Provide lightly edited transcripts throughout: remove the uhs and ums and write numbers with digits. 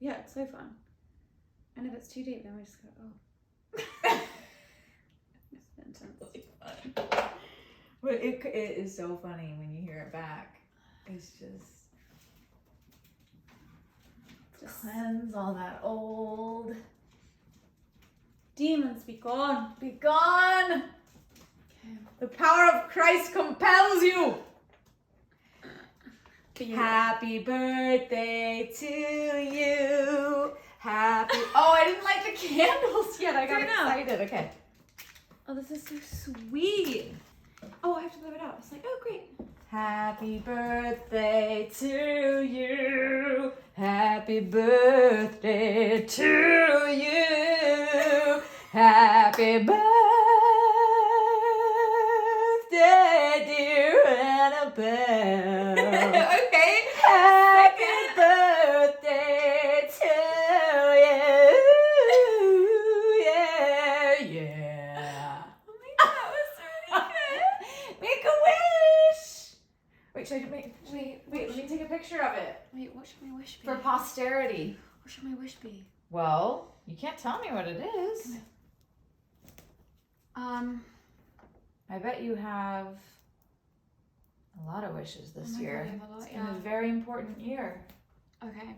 Yeah, it's so fun. And if it's too deep, then we just go, oh. It's a bit intense. Really fun. But it is so funny when you hear it back. It's just cleanse all that old. Demons, be gone. Be gone. Okay. The power of Christ compels you. Happy birthday to you. Happy. Oh, I didn't light the candles yet. I got excited. Okay. Oh, this is so sweet. Oh, I have to blow it out. It's like, oh, great. Happy birthday to you. Happy birthday to you. Happy birthday, dear Annabel. Okay. Happy birthday to you. Yeah, yeah. Oh my god, that was really good. Make a wish. Wait, should I make? Wait, Let me take a picture of it Wait, what should my wish be? for posterity. What should my wish be? Well, you can't tell me what it is. I bet you have a lot of wishes this year. God, I have a lot, It's been a very important year. Okay.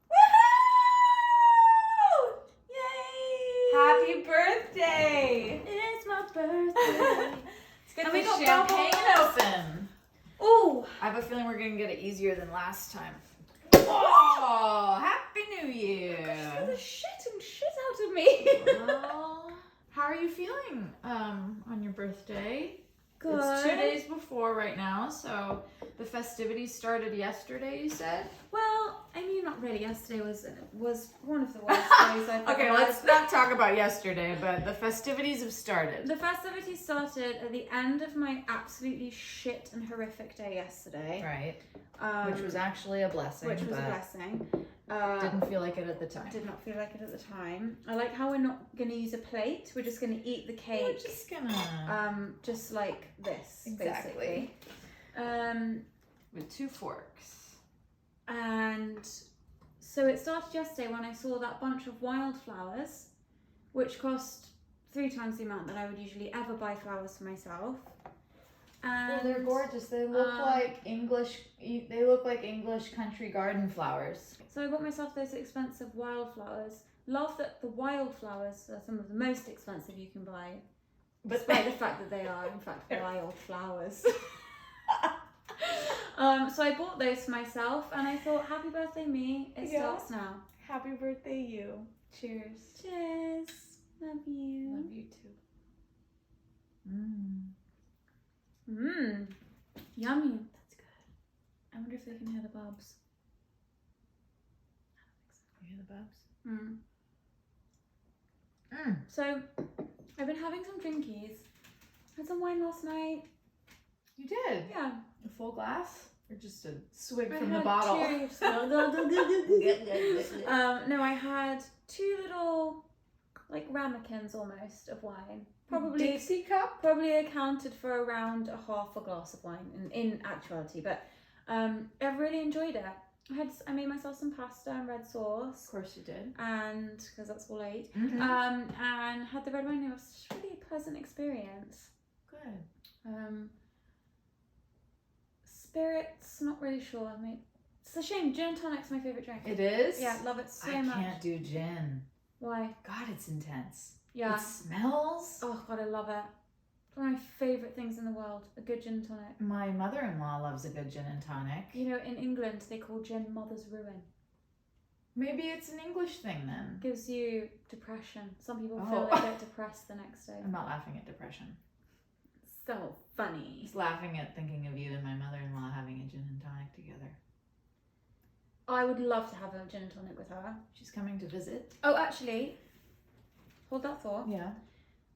Woohoo! Yay! Happy birthday! It's my birthday. Let's get And the we got champagne bubbles. open. Ooh. I have a feeling we're gonna get it easier than last time. Oh, Happy New Year! Scare the shit out of me. Well, how are you feeling on your birthday? Good. It's 2 days before right now, so the festivities started yesterday, you said? Well, I mean, not really. Yesterday was one of the worst days I've ever Okay, had. let's not talk about yesterday, but the festivities have started. The festivities started at the end of my absolutely shit and horrific day yesterday. Right. Which was actually a blessing. Which was a but blessing. Didn't feel like it at the time. Did not feel like it at the time. I like how we're not going to use a plate. We're just going to eat the cake. We're just gonna... just like this, Exactly. basically. With 2 forks. And so it started yesterday when I saw that bunch of wildflowers, which cost 3 times the amount that I would usually ever buy flowers for myself. And they're gorgeous. They look like English. They look like English country garden flowers. So I got myself those expensive wildflowers. Love that the wildflowers are some of the most expensive you can buy, despite the fact that they are in fact wildflowers. So I bought those for myself, and I thought, happy birthday me. It starts now. Happy birthday, you. Cheers. Cheers. Love you. Love you too. Yummy. That's good. I wonder if they can hear the bubs. You hear the bubs? So, I've been having some drinkies. Had some wine last night. You did? Yeah. A full glass? Or just a swig I from the had bottle? No, I had 2 little, like, ramekins almost of wine. Probably Dixie cup? Probably accounted for around a half a glass of wine in actuality, but I've really enjoyed it. I made myself some pasta and red sauce. Of course you did. And because that's all I ate. Mm-hmm. And had the red wine. It was just really a pleasant experience. Good. Spirits, not really sure. I mean, it's a shame. Gin and tonic's my favourite drink. It is? Yeah, love it so I much. can't do gin. Why? God, it's intense. Yeah. It smells. Oh God, I love it. It's one of my favourite things in the world. A good gin and tonic. My mother-in-law loves a good gin and tonic. You know, in England, they call gin mother's ruin. Maybe it's an English thing then. Gives you depression. Some people feel they get depressed the next day. I'm not laughing at depression. So funny. Just laughing at thinking of you and my mother-in-law having a gin and tonic together. I would love to have a gin and tonic with her. She's coming to visit. Oh, actually, hold that thought. Yeah.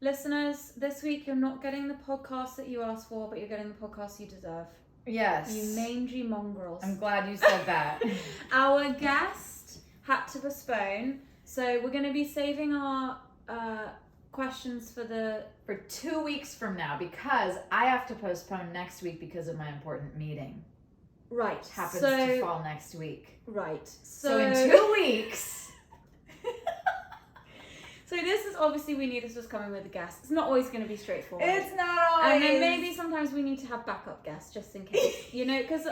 Listeners, this week you're not getting the podcast that you asked for, but you're getting the podcast you deserve. Yes. You mangy mongrels. I'm glad you said that. Our guest had to postpone, so we're going to be saving our questions for 2 weeks from now, because I have to postpone next week because of my important meeting. Right. Happens to fall next week. Right. So in 2 weeks. So this is obviously, we knew this was coming with a guest. It's not always going to be straightforward. It's not always. And then maybe sometimes we need to have backup guests just in case. Because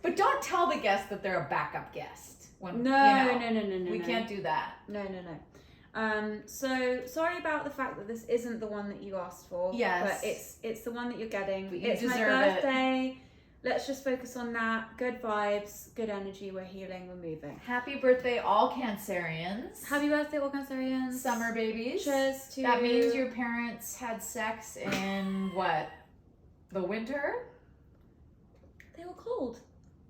But don't tell the guest that they're a backup guest. No. We can't do that. No. So sorry about the fact that this isn't the one that you asked for. Yes. But it's the one that you're getting. But you it's deserve my birthday. Let's just focus on that. Good vibes, good energy. We're healing, we're moving. Happy birthday, all Cancerians. Happy birthday, all Cancerians. Summer babies. Cheers to That means your parents had sex in what? The winter? They were cold.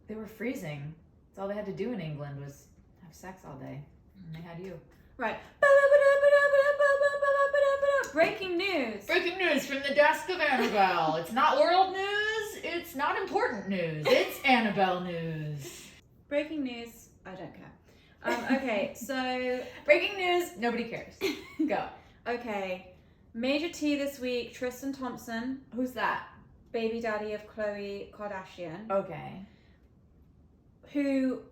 They were freezing. That's all they had to do in England was have sex all day. And they had you. Right. Breaking news. Breaking news from the desk of Annabel. It's not world news. It's not important news. It's Annabel news. Breaking news. I don't care. Okay, so... Breaking news. Nobody cares. Go. Okay. Major T this week. Tristan Thompson. Who's that? Baby daddy of Khloe Kardashian. Okay. Who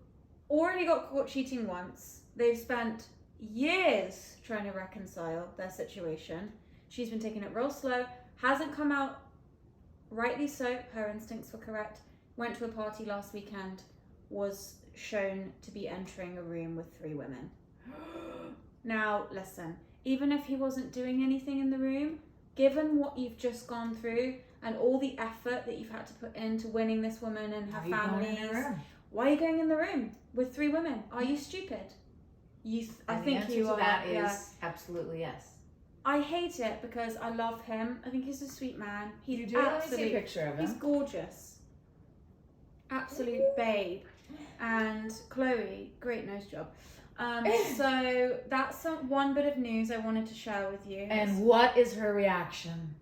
already got caught cheating once. They've spent years trying to reconcile their situation. She's been taking it real slow. Hasn't come out, rightly so. Her instincts were correct. Went to a party last weekend. Was shown to be entering a room with 3 women. Now, listen. Even if he wasn't doing anything in the room, given what you've just gone through and all the effort that you've had to put into winning this woman and her family, why are you going in the room with 3 women? Are you stupid? I think you are. That is absolutely yes. I hate it because I love him. I think he's a sweet man. He's You do? Let me see a picture of him. He's gorgeous. Absolute babe. And Khloe, great nose job. So that's one bit of news I wanted to share with you. And what is her reaction?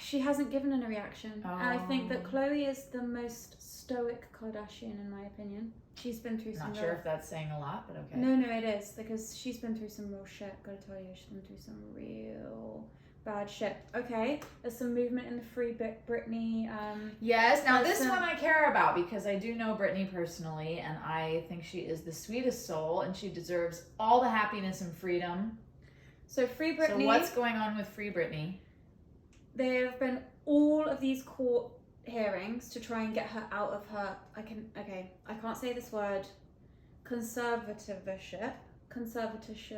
She hasn't given a reaction. And I think that Khloe is the most stoic Kardashian in my opinion. She's been through some... Not sure if that's saying a lot, but okay. No, it is. Because she's been through some real shit. Gotta tell you, she's been through some real bad shit. Okay, there's some movement in the Free Britney. Yes, now this one I care about because I do know Britney personally, and I think she is the sweetest soul, and she deserves all the happiness and freedom. So Free Britney... So what's going on with Free Britney? There have been all of these court hearings to try and get her out of her... I can't say this word. Conservatorship.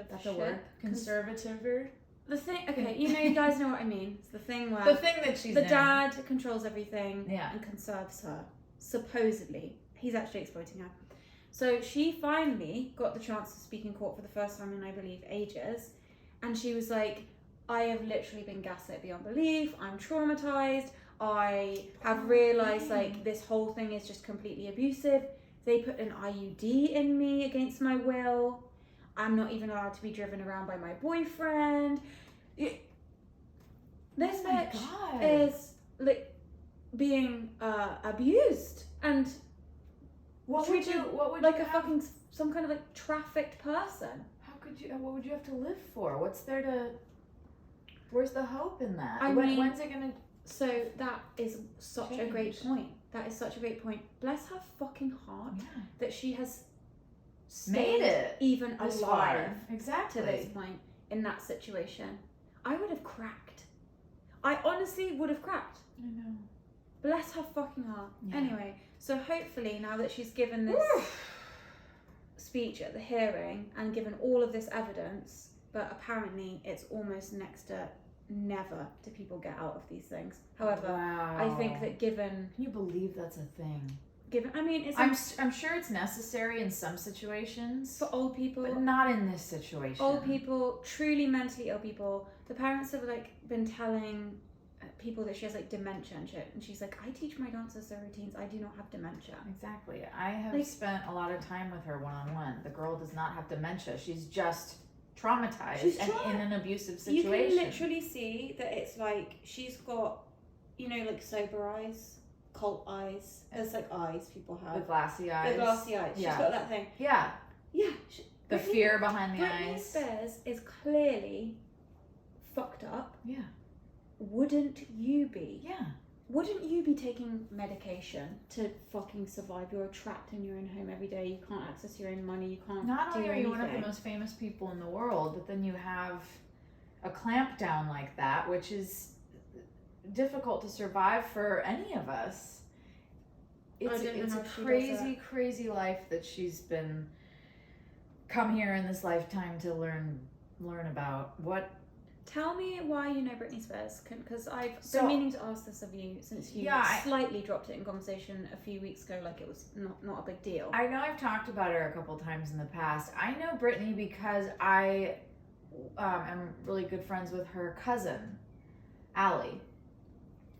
That's a word. Conservator. The thing, okay, you guys know what I mean. It's the thing where... The thing that she's The in. dad controls everything and conserves her. Supposedly. He's actually exploiting her. So she finally got the chance to speak in court for the first time in, I believe, ages. And she was like, I have literally been gaslit beyond belief. I'm traumatized. I have realized this whole thing is just completely abusive. They put an IUD in me against my will. I'm not even allowed to be driven around by my boyfriend. This bitch is being abused and treated like a fucking some kind of trafficked person. How could you? What would you have to live for? What's there to? Where's the hope in that? When's it gonna? So that is such a great point. That is such a great point. Bless her fucking heart that she has made it even alive exactly to this point in that situation. I would have cracked. I honestly would have cracked. I know. Bless her fucking heart. Yeah. Anyway, so hopefully now that she's given this speech at the hearing and given all of this evidence, but apparently it's almost next to never do people get out of these things. However, I think that given... Can you believe that's a thing? I'm sure it's necessary in some situations. For old people. But not in this situation. Old people, truly mentally ill people. The parents have been telling people that she has dementia and shit. And she's like, I teach my dancers their routines. I do not have dementia. Exactly. I have spent a lot of time with her one-on-one. The girl does not have dementia. She's just traumatized in an abusive situation. You can literally see that it's she's got, sober eyes. Cult eyes. There's eyes people have. The glassy eyes. The glassy eyes. She's got that thing. Yeah. Yeah. The fear behind the Britney eyes. Spears is clearly fucked up. Yeah. Wouldn't you be? Yeah. Wouldn't you be taking medication to fucking survive? You're trapped in your own home every day. You can't access your own money. You can't Not do only are you anything. one of the most famous people in the world, but then you have a clampdown like that, which is difficult to survive for any of us. It's how a she does crazy, crazy life that she's been come here in this lifetime to learn about. What? Tell me why you know Britney Spears, because I've So- been meaning to ask this of you since you Yeah, slightly dropped it in conversation a few weeks ago, like it was not a big deal. I know I've talked about her a couple times in the past. I know Britney because I am really good friends with her cousin, Allie.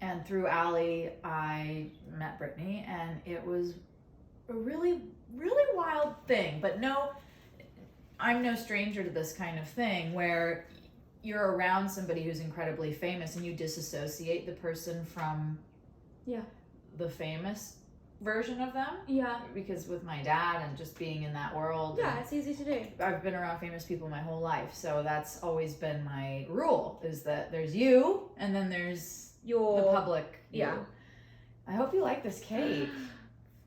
And through Allie, I met Britney, and it was a really, really wild thing. But no, I'm no stranger to this kind of thing where you're around somebody who's incredibly famous and you disassociate the person from the famous version of them. Yeah. Because with my dad and just being in that world. Yeah, it's easy to do. I've been around famous people my whole life. So that's always been my rule, is that there's you and then there's the public you. Yeah. I hope you like this cake.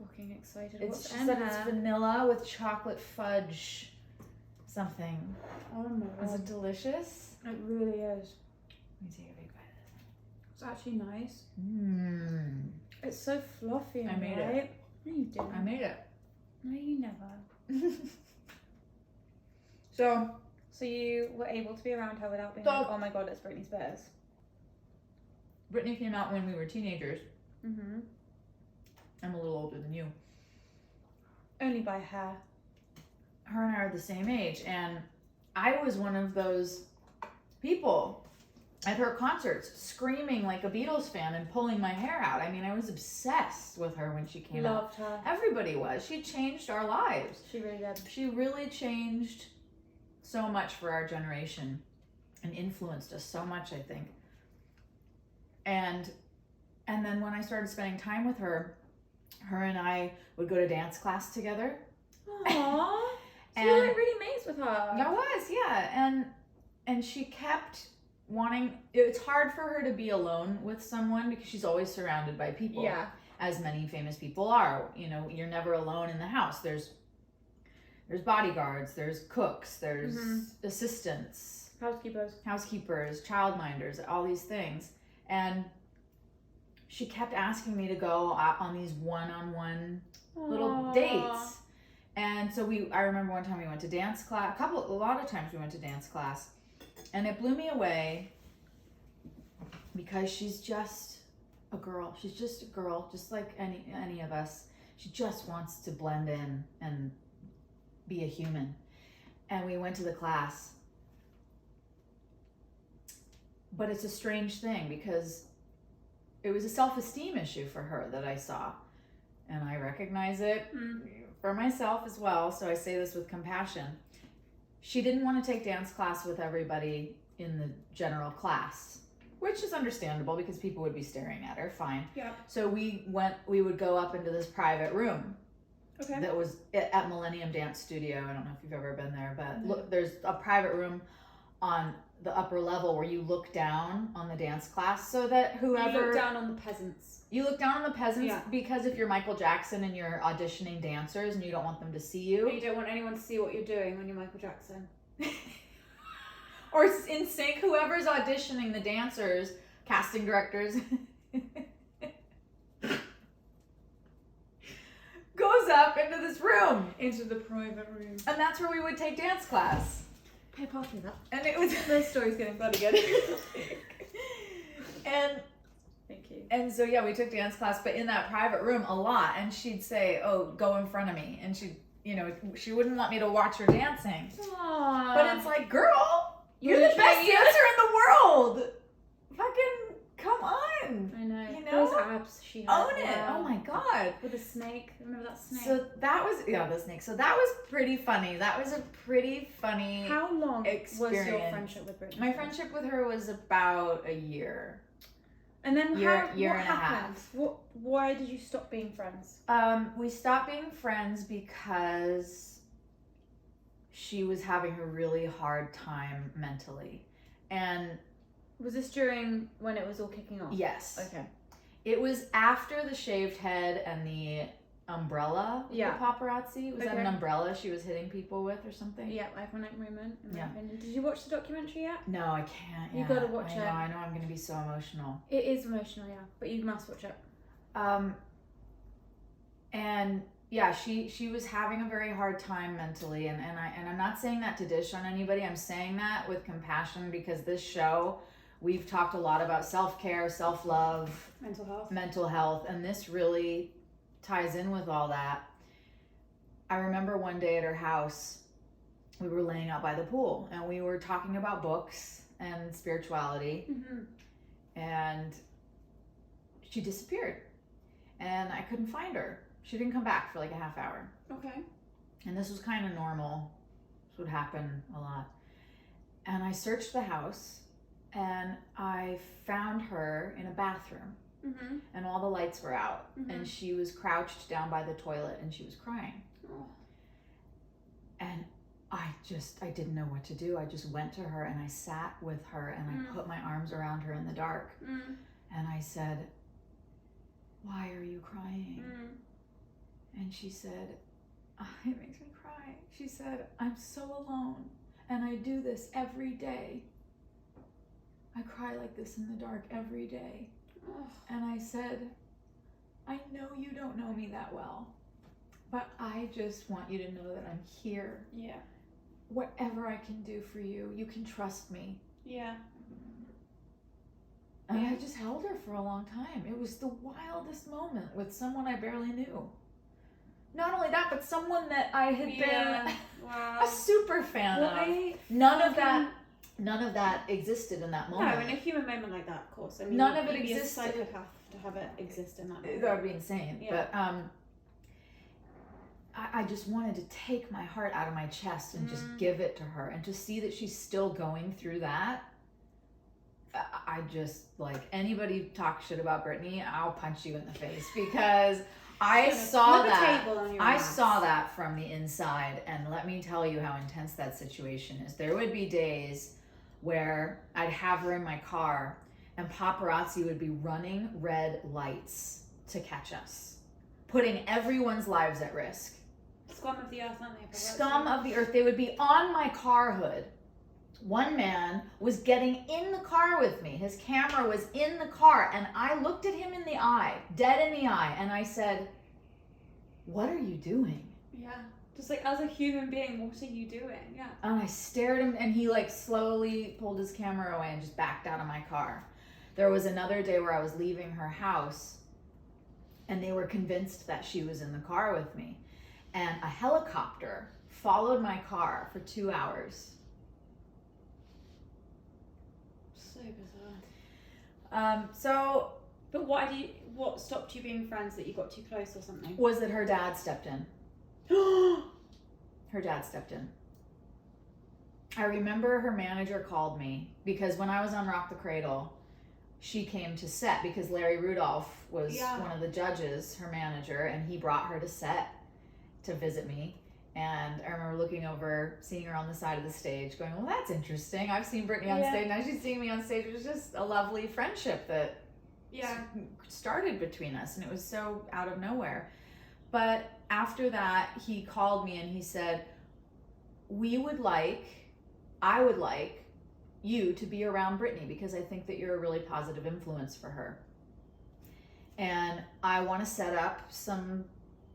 Fucking excited. She What's said it's vanilla with chocolate fudge something. Oh my god. Is it delicious? It really is. Let me take a big bite of It's actually nice. this. It's so fluffy and I made it. light. No, you didn't. I made it. No, you never. So you were able to be around her without being So- like, oh my god, it's Britney Spears. Britney came out when we were teenagers. Mm-hmm. I'm a little older than you. Only by hair. Her and I are the same age, and I was one of those people at her concerts screaming like a Beatles fan and pulling my hair out. I mean, I was obsessed with her when she came out. Loved her. Everybody was. She changed our lives. She really did. She really changed so much for our generation and influenced us so much, I think. And then when I started spending time with her, her and I would go to dance class together. Aww. So And- you were like really amazed with her. I was, yeah. And she kept wanting, it's hard for her to be alone with someone because she's always surrounded by people. Yeah. As many famous people are. You know, you're never alone in the house. There's bodyguards, there's cooks, there's assistants, housekeepers, childminders, all these things. And she kept asking me to go out on these one-on-one little dates. And so I remember one time we went to dance class, a lot of times we went to dance class, and it blew me away because she's just a girl. She's just a girl, just like any of us. She just wants to blend in and be a human. And we went to the class. But it's a strange thing because it was a self-esteem issue for her that I saw. And I recognize it for myself as well, so I say this with compassion. She didn't want to take dance class with everybody in the general class, which is understandable because people would be staring at her, fine. Yeah. So we would go up into this private room. Okay. That was at Millennium Dance Studio. I don't know if you've ever been there, but look, there's a private room on the upper level where you look down on the dance class so that whoever... You look down on the peasants. You look down on the peasants Yeah. because if you're Michael Jackson and you're auditioning dancers and you don't want them to see you... You don't want anyone to see what you're doing when you're Michael Jackson. Or in sync, whoever's auditioning the dancers, casting directors... goes up into this room. Into the private room. And that's where we would take dance class. Hey, pass me that. And it was... This story's getting bloody good. and... Thank you. And so, yeah, we took dance class, but in that private room a lot. And she'd say, oh, go in front of me. And she wouldn't want me to watch her dancing. Aww. But it's like, girl, you're You're the best literally- dancer in the world. Fucking come on. I know. You know? Those abs she had. Own it. Wow. Oh my God. With the snake. Remember that snake? So that was, the snake. So that was pretty funny. That was a pretty funny How long was your experience. friendship with Britney? My friendship with her was about a year. And then Year what and a happened? Why did you stop being friends? We stopped being friends because she was having a really hard time mentally. And was this during when it was all kicking off? yes. Okay. It was after the shaved head and the umbrella with the paparazzi. Was that an umbrella she was hitting people with or something? Yeah, iconic moment in my opinion. Did you watch the documentary yet? No, I can't yet. You gotta watch it. I know I'm gonna be so emotional. It is emotional, yeah, but you must watch it. And yeah, she was having a very hard time mentally, and I'm not saying that to dish on anybody. I'm saying that with compassion, because this show, we've talked a lot about self-care, self-love, mental health, and this really ties in with all that. I remember one day at her house, we were laying out by the pool and we were talking about books and spirituality, and she disappeared and I couldn't find her. She didn't come back for like a half hour. Okay. And this was kind of normal. This would happen a lot. And I searched the house and I found her in a bathroom. And all the lights were out, and she was crouched down by the toilet and she was crying. And I didn't know what to do. I just went to her and I sat with her and I put my arms around her in the dark and I said, "Why are you crying?" And she said, "It makes me cry." She said, "I'm so alone and I do this every day. I cry like this in the dark every day." And I said, "I know you don't know me that well, but I just want you to know that I'm here. Yeah. Whatever I can do for you, you can trust me." Yeah. And I just held her for a long time. It was the wildest moment with someone I barely knew. Not only that, but someone that I had been a super fan of. None of that existed in that moment. No, in a human moment like that, of course. I mean, none of it existed. existed. You'd be a psychopath to have it exist in that moment. That would be insane. Yeah. But I just wanted to take my heart out of my chest and just give it to her, and to see that she's still going through that. I just, like, anybody talk shit about Brittany, I'll punch you in the face, because I saw that from the inside, and let me tell you how intense that situation is. There would be days where I'd have her in my car and paparazzi would be running red lights to catch us, putting everyone's lives at risk. Scum of the earth, aren't they? Scum of the earth. They would be on my car hood. One man was getting in the car with me. His camera was in the car, and I looked at him in the eye, dead in the eye, and I said, "What are you doing?" Yeah. Just like, as a human being, what are you doing? Yeah. And I stared at him, and he like slowly pulled his camera away and just backed out of my car. There was another day where I was leaving her house, and they were convinced that she was in the car with me. And a helicopter followed my car for 2 hours. So bizarre. But what stopped you being friends? That you got too close or something? Was that her dad stepped in. Her dad stepped in. I remember her manager called me, because when I was on Rock the Cradle, she came to set because Larry Rudolph was one of the judges, her manager, and he brought her to set to visit me. And I remember looking over, seeing her on the side of the stage, going, "Well, that's interesting. I've seen Brittany on stage. Now she's seeing me on stage." It was just a lovely friendship that started between us, and it was so out of nowhere. But after that, he called me and he said, I would like you to be around Brittany, because I think that you're a really positive influence for her. And I want to set up some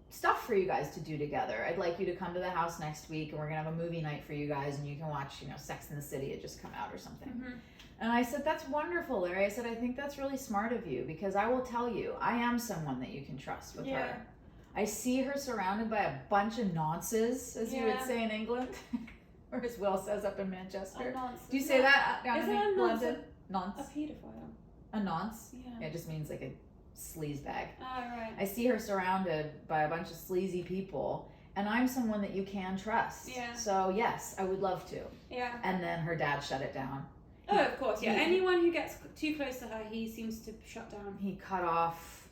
stuff for you guys to do together. I'd like you to come to the house next week, and we're going to have a movie night for you guys, and you can watch, Sex in the City had just come out or something. And I said, "That's wonderful, Larry." I said, "I think that's really smart of you, because I will tell you, I am someone that you can trust with her. I see her surrounded by a bunch of nonces, as you would say in England, or as Will says up in Manchester. Do you say that down in London? Nonce. A paedophile. A nonce? Yeah. It just means like a sleaze bag. Oh, right. I see her surrounded by a bunch of sleazy people, and I'm someone that you can trust. Yeah. So yes, I would love to." Yeah. And then her dad shut it down. Oh, of course. Yeah. Anyone who gets too close to her, he seems to shut down. He cut off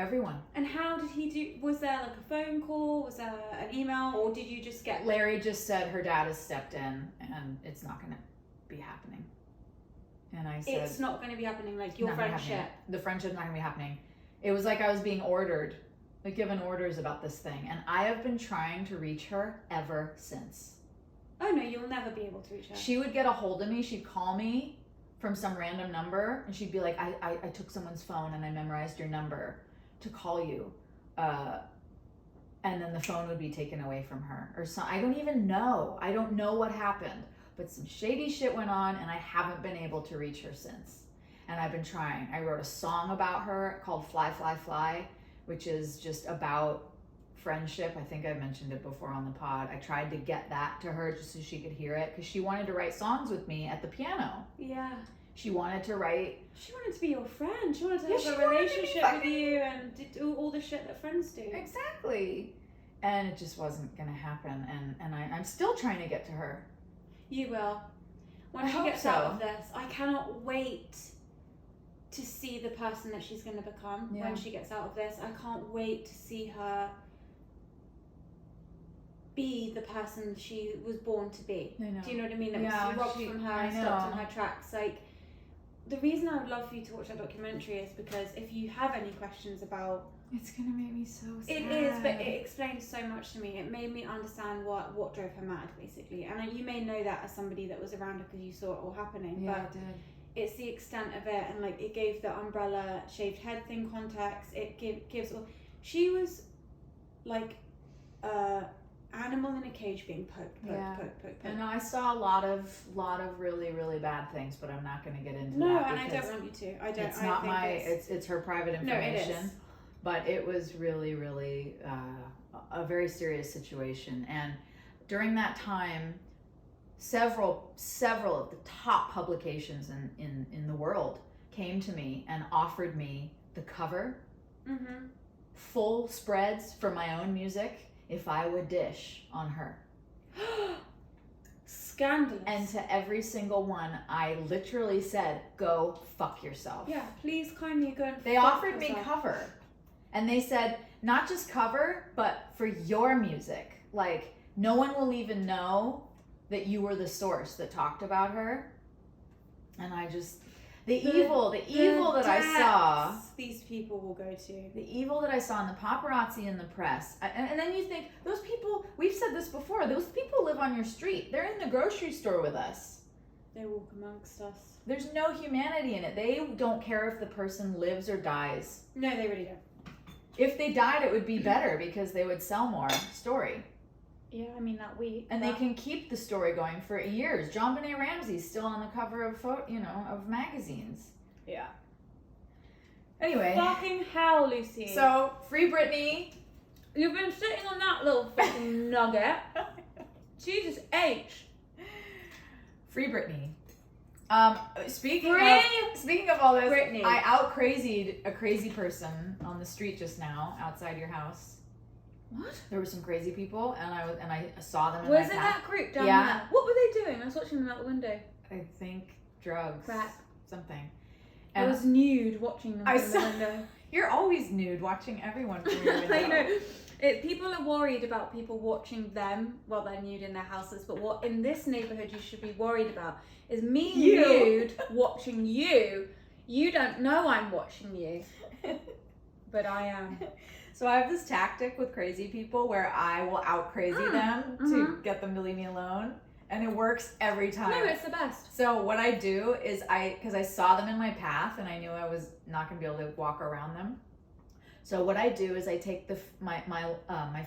Everyone. And how did he do? Was there like a phone call? Was there an email? Or did you just get... Larry just said her dad has stepped in and it's not going to be happening. And I said... It's not going to be happening, like your friendship. The friendship's not going to be happening. It was like I was being ordered, like given orders about this thing. And I have been trying to reach her ever since. Oh no, you'll never be able to reach her. She would get a hold of me. She'd call me from some random number. And she'd be like, I took someone's phone and I memorized your number to call you. And then the phone would be taken away from her. Or so, I don't even know. I don't know what happened. But some shady shit went on and I haven't been able to reach her since. And I've been trying. I wrote a song about her called Fly, Fly, Fly, which is just about friendship. I think I mentioned it before on the pod. I tried to get that to her just so she could hear it because she wanted to write songs with me at the piano. Yeah. She wanted to write... She wanted to be your friend. She wanted to have a relationship with you and do all the shit that friends do. Exactly. And it just wasn't going to happen. And I'm still trying to get to her. You will. When she gets out of this, I cannot wait to see the person that she's going to become when she gets out of this. I can't wait to see her be the person she was born to be. I know. Do you know what I mean? That was robbed from her and stopped in her tracks. Like, the reason I would love for you to watch that documentary is because if you have any questions about... It's going to make me so sad. It is, but it explains so much to me. It made me understand what drove her mad, basically. And you may know that as somebody that was around her because you saw it all happening. Yeah, but I did. It's the extent of it, and like it gave the umbrella shaved head thing context. It gives... She was like animal in a cage being poked. And I saw a lot of really, really bad things, but I'm not going to get into that. No, and I don't want you to. I don't. It's not it's her private information. No, it is. But it was really, really a very serious situation. And during that time, several of the top publications in the world came to me and offered me the cover, full spreads for my own music, if I would dish on her. Scandalous. And to every single one, I literally said, go fuck yourself. Yeah, please kindly go and They offered me cover. And they said, not just cover, but for your music. Like, no one will even know that you were the source that talked about her. And I just... The evil that I saw... These people will go to. The evil that I saw in the paparazzi and the press. And then you think, those people... We've said this before. Those people live on your street. They're in the grocery store with us. They walk amongst us. There's no humanity in it. They don't care if the person lives or dies. No, they really don't. If they died, it would be better because they would sell more story. Yeah, I mean that week. And they can keep the story going for years. John Benet Ramsey's still on the cover of of magazines. Yeah. Anyway. Fucking hell, Lucy. So, free Britney. You've been sitting on that little fucking nugget. Jesus H. Free Britney. Speaking of all this, Britney. I out-crazied a crazy person on the street just now outside your house. What? There were some crazy people, and I saw them in Was my it path. that group down there? What were they doing? I was watching them out the window. I think drugs. Crack. Something. And I was nude watching them from the window. You're always nude watching everyone from your window. I know. People are worried about people watching them while they're nude in their houses, but what in this neighborhood you should be worried about is me nude watching you. You don't know I'm watching you, but I am. So I have this tactic with crazy people where I will out crazy them to get them to leave me alone, and it works every time. No, it's the best. So what I do is because I saw them in my path and I knew I was not going to be able to walk around them. So what I do is I take my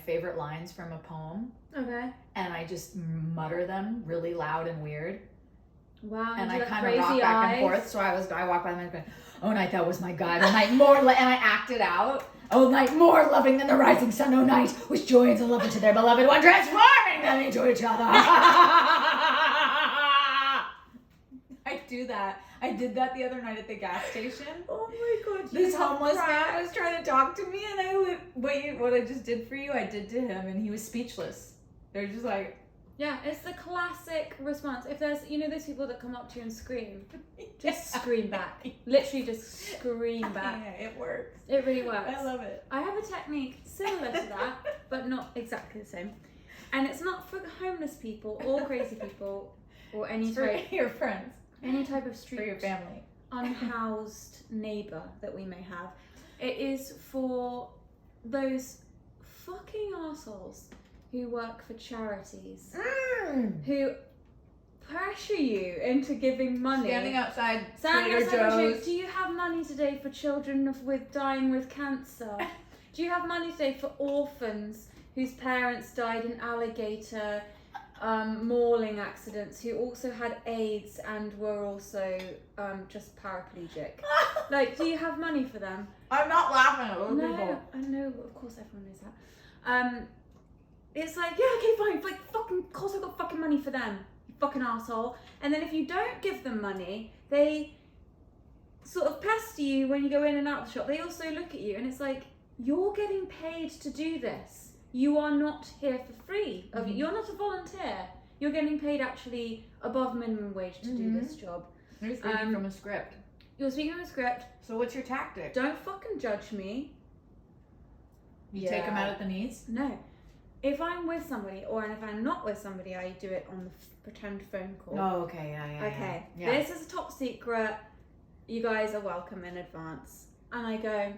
favorite lines from a poem. Okay. And I just mutter them really loud and weird. Wow. And I kind of rock back and forth. So I walk by them and go, "Oh night, that was my God. Oh night, more," and I act it out. "Oh night, more loving than the rising sun. Oh night, which joins a lover to their beloved one, transforming them into each other." I do that. I did that the other night at the gas station. Oh my God! This homeless man was trying to talk to me, and what I just did for you, I did to him, and he was speechless. They're just like, Yeah, it's the classic response. If there's, those people that come up to you and scream, just scream back. Literally just scream back. Yeah, it works. It really works. I love it. I have a technique similar to that, but not exactly the same. And it's not for homeless people or crazy people or any type. For your friends. Any type of street. For your family. Unhoused neighbour that we may have. It is for those fucking assholes who work for charities, who pressure you into giving money. Standing outside Trader Trader Joe's. Do you have money today for children dying with cancer? Do you have money today for orphans whose parents died in alligator mauling accidents, who also had AIDS and were also just paraplegic? Like, do you have money for them? I'm not laughing at those people. I know, of course everyone knows that. It's like, yeah, okay, fine. Like, fucking, of course I've got fucking money for them, you fucking asshole. And then if you don't give them money, they sort of pester you when you go in and out of the shop. They also look at you and it's like, you're getting paid to do this. You are not here for free. You're not a volunteer. You're getting paid actually above minimum wage to do this job. You're speaking from a script. You're speaking from a script. So what's your tactic? Don't fucking judge me. You take them out at the knees? No. If I'm with somebody, if I'm not with somebody, I do it on the pretend phone call. Oh, okay, yeah. Okay, Yeah. This is a top secret. You guys are welcome in advance. And I go,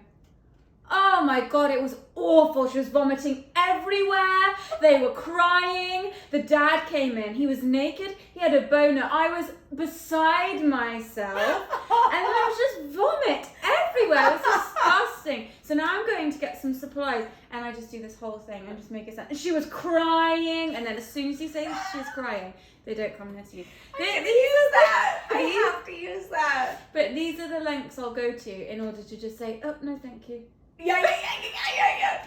oh my God, it was awful. She was vomiting everywhere. They were crying. The dad came in. He was naked. He had a boner. I was beside myself. And there was just vomit everywhere. It was disgusting. So now I'm going to get some supplies. And I just do this whole thing and just make it sound. And she was crying. And then as soon as you say she's crying, they don't come near to you. I have to use that. But these are the lengths I'll go to in order to just say, oh, no, thank you. Yeah.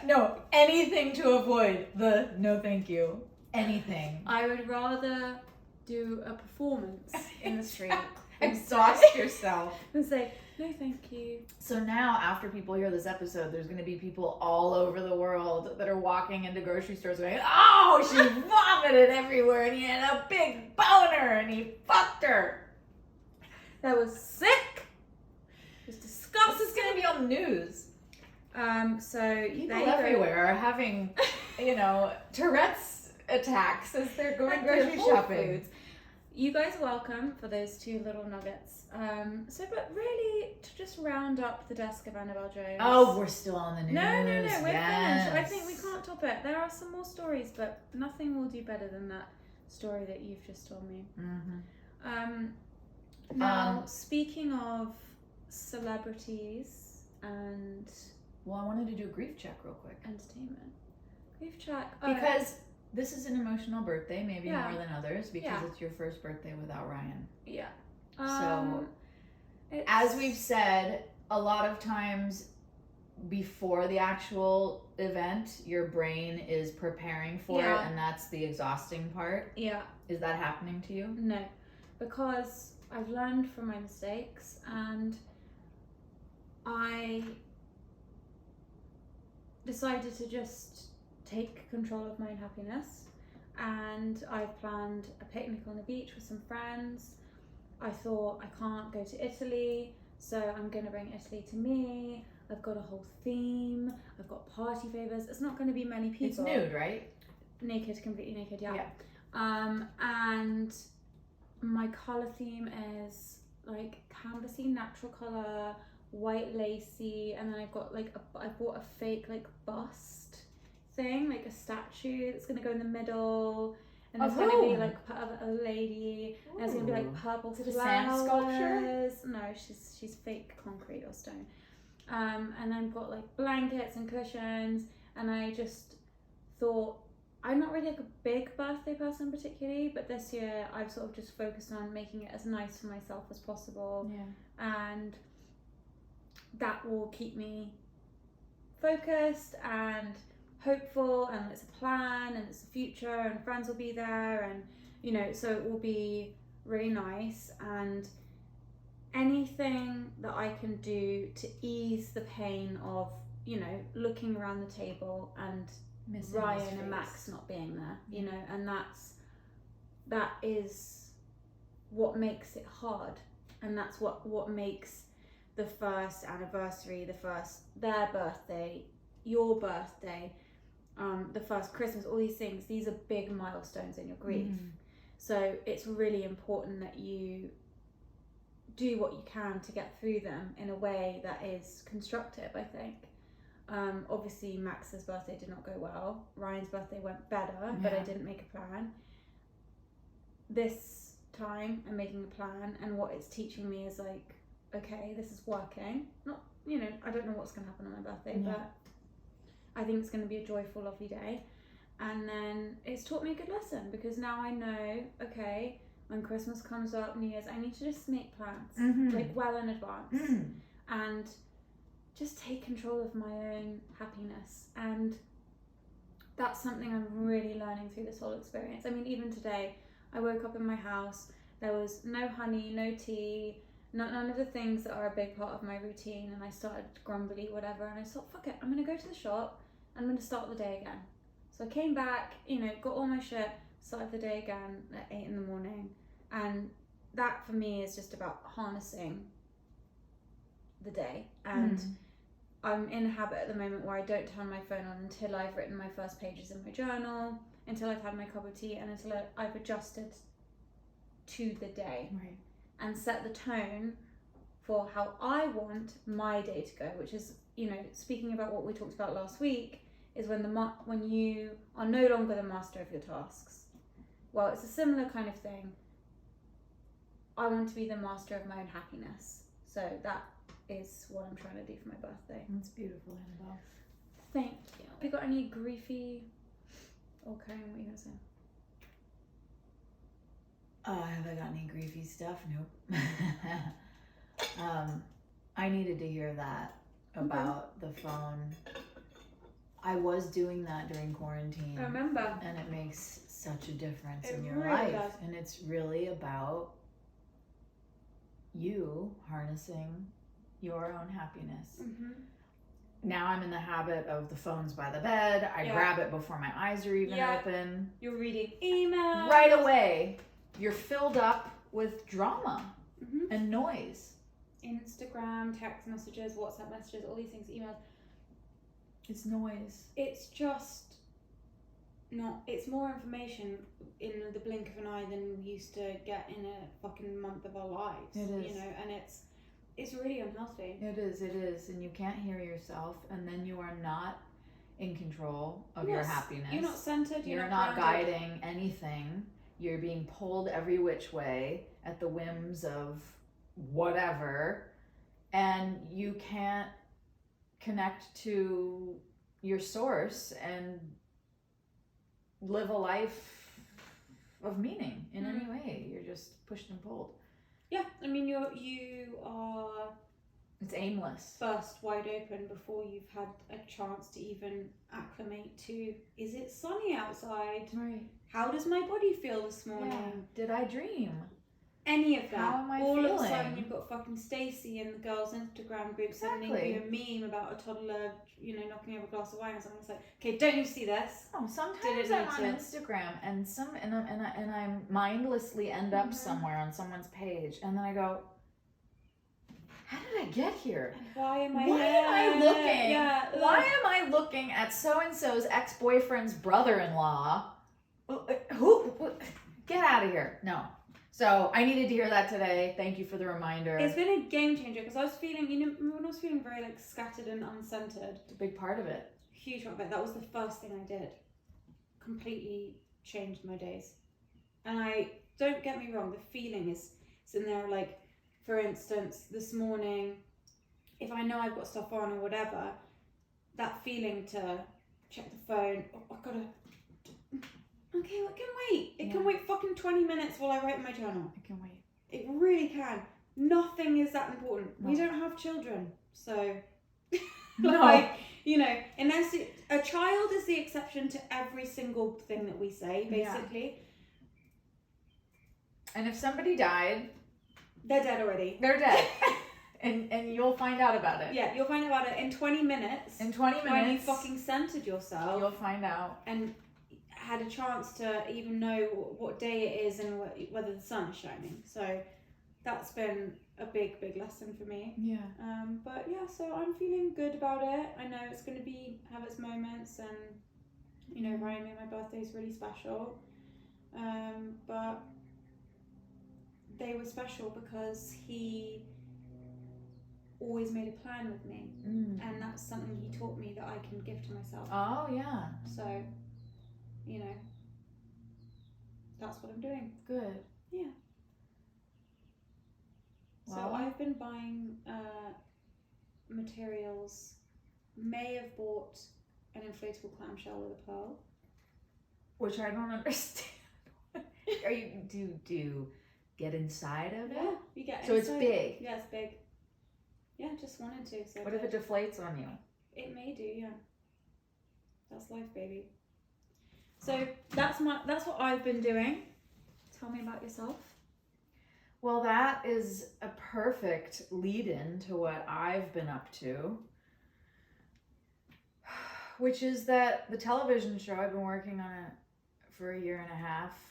No, anything to avoid the no thank you. Anything. I would rather do a performance in the street. Exhaust yourself. And say, no thank you. So now, after people hear this episode, there's going to be people all over the world that are walking into grocery stores going, oh, she vomited everywhere and he had a big boner and he fucked her. That was sick. It was disgusting. This is going to be on the news. So people everywhere are having, Tourette's attacks as they're going grocery shopping. Foods. You guys are welcome for those 2 little nuggets. But really, to just round up the desk of Annabel Jones. Oh, we're still on the news. No, we're finished. I think we can't top it. There are some more stories, but nothing will do better than that story that you've just told me. Mm-hmm. Now, speaking of celebrities and... Well, I wanted to do a grief check real quick. Entertainment. Grief check. Because this is an emotional birthday, maybe more than others, because it's your first birthday without Ryan. Yeah. So, as we've said, a lot of times before the actual event, your brain is preparing for it, and that's the exhausting part. Yeah. Is that happening to you? No, because I've learned from my mistakes and I decided to just take control of my own happiness, and I've planned a picnic on the beach with some friends. I thought I can't go to Italy, so I'm going to bring Italy to me. I've got a whole theme. I've got party favors. It's not going to be many people. It's nude, right? Naked, completely naked, yeah. And my colour theme is like canvassy, natural colour, white lacy, and then I've got I bought a fake bust thing, like a statue that's gonna go in the middle, and there's gonna be a lady, and there's gonna be purple flowers. Sand sculpture? No, she's fake concrete or stone. And I've got blankets and cushions, and I just thought, I'm not really a big birthday person particularly, but this year I've sort of just focused on making it as nice for myself as possible. Yeah. And that will keep me focused and hopeful, and it's a plan, and it's the future, and friends will be there, and so it will be really nice. And anything that I can do to ease the pain of looking around the table and missing Ryan and Max not being there, and that's that is what makes it hard, and that's what makes the first anniversary, their birthday, your birthday, the first Christmas, all these things, these are big milestones in your grief. So it's really important that you do what you can to get through them in a way that is constructive, I think. Obviously Max's birthday did not go well. Ryan's birthday went better, but I didn't make a plan. This time I'm making a plan, and what it's teaching me is like, okay, this is working. Not, I don't know what's going to happen on my birthday, but I think it's going to be a joyful, lovely day. And then it's taught me a good lesson, because now I know, okay, when Christmas comes up, New Year's, I need to just make plans, like well in advance, and just take control of my own happiness. And that's something I'm really learning through this whole experience. I mean, even today, I woke up in my house, there was no honey, no tea, none of the things that are a big part of my routine, and I started grumbly, whatever, and I thought, fuck it, I'm going to go to the shop, and I'm going to start the day again. So I came back, got all my shit, started the day again at 8 in the morning, and that for me is just about harnessing the day. And I'm in a habit at the moment where I don't turn my phone on until I've written my first pages in my journal, until I've had my cup of tea, and until I've adjusted to the day, and set the tone for how I want my day to go, which is, speaking about what we talked about last week, is when you are no longer the master of your tasks. Well, it's a similar kind of thing. I want to be the master of my own happiness. So that is what I'm trying to do for my birthday. That's beautiful, Annabelle. Thank you. Have you got any griefy... Okay, what are you going to say? Have I got any griefy stuff? Nope. I needed to hear that about the phone. I was doing that during quarantine. I remember. And it makes such a difference in your really life. does. And it's really about you harnessing your own happiness. Now I'm in the habit of the phone's by the bed. I grab it before my eyes are even open. You're reading emails. Right away, you're filled up with drama and noise. Instagram, text messages, WhatsApp messages, all these things, emails. It's noise. It's just not, it's more information in the blink of an eye than we used to get in a fucking month of our lives. It is. And it's really unhealthy. It is. And you can't hear yourself, and then you are not in control of your happiness. You're not centered. You're not guiding anything. You're being pulled every which way at the whims of whatever, and you can't connect to your source and live a life of meaning in any way. You're just pushed and pulled. Yeah, I mean, you are... It's aimless. Burst wide open before you've had a chance to even acclimate to, is it sunny outside? Right. How does my body feel this morning? Yeah. Did I dream? Any of that. How am I All feeling? of a sudden you've got fucking Stacey in the girls' Instagram group sending you a meme about a toddler, knocking over a glass of wine or something. It's like, okay, don't you see this? Oh, sometimes I'm on Instagram and I mindlessly end up somewhere on someone's page, and then I go, how did I get here? And why am I looking? Yeah, why am I looking at so-and-so's ex-boyfriend's brother-in-law? Who? Get out of here. No. So I needed to hear that today. Thank you for the reminder. It's been a game changer, because I was feeling, when I was feeling very scattered and uncentered. It's a big part of it. Huge part of it. That was the first thing I did. Completely changed my days. And don't get me wrong, the feeling is in there, like, for instance, this morning, if I know I've got stuff on or whatever, that feeling to check the phone, I've got to... Okay, well, it can wait. It can wait fucking 20 minutes while I write in my journal. It can wait. It really can. Nothing is that important. No. We don't have children, so... No. Unless a child is the exception to every single thing that we say, basically. And if somebody died... They're dead already. They're dead. and you'll find out about it. Yeah, you'll find out about it in 20 minutes. In 20 minutes. When you fucking centered yourself. You'll find out. And had a chance to even know what day it is and whether the sun is shining. So that's been a big lesson for me. Yeah. But yeah, so I'm feeling good about it. I know it's going to have its moments, and you know, Ryan made my birthday is really special. But they were special because he always made a plan with me, and that's something he taught me that I can give to myself. Oh yeah. So, you know, that's what I'm doing. Good. Yeah. Well, so I've been buying materials. May have bought an inflatable clamshell with a pearl, which I don't understand. Are you do you get inside of it? Yeah, you get so inside. It's big. Yeah, it's big. Yeah, just wanted to. So what if it deflates on you? It may do, yeah. That's life, baby. So that's what I've been doing. Tell me about yourself. Well, that is a perfect lead-in to what I've been up to, which is that the television show, I've been working on it for 1.5 years,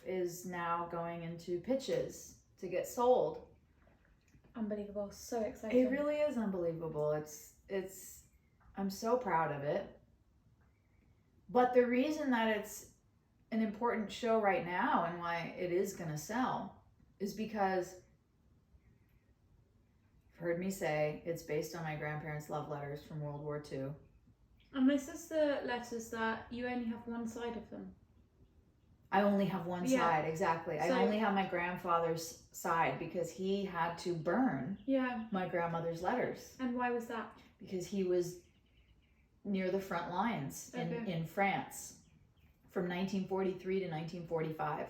is now going into pitches to get sold. Unbelievable. So exciting. It really is unbelievable. It's I'm so proud of it. But the reason that it's an important show right now and why it is going to sell is because you've heard me say it's based on my grandparents' love letters from World War II. And this is the letters that you only have one side of them. I only have one side, exactly. So, I only have my grandfather's side because he had to burn my grandmother's letters. And why was that? Because he was near the front lines in France from 1943 to 1945.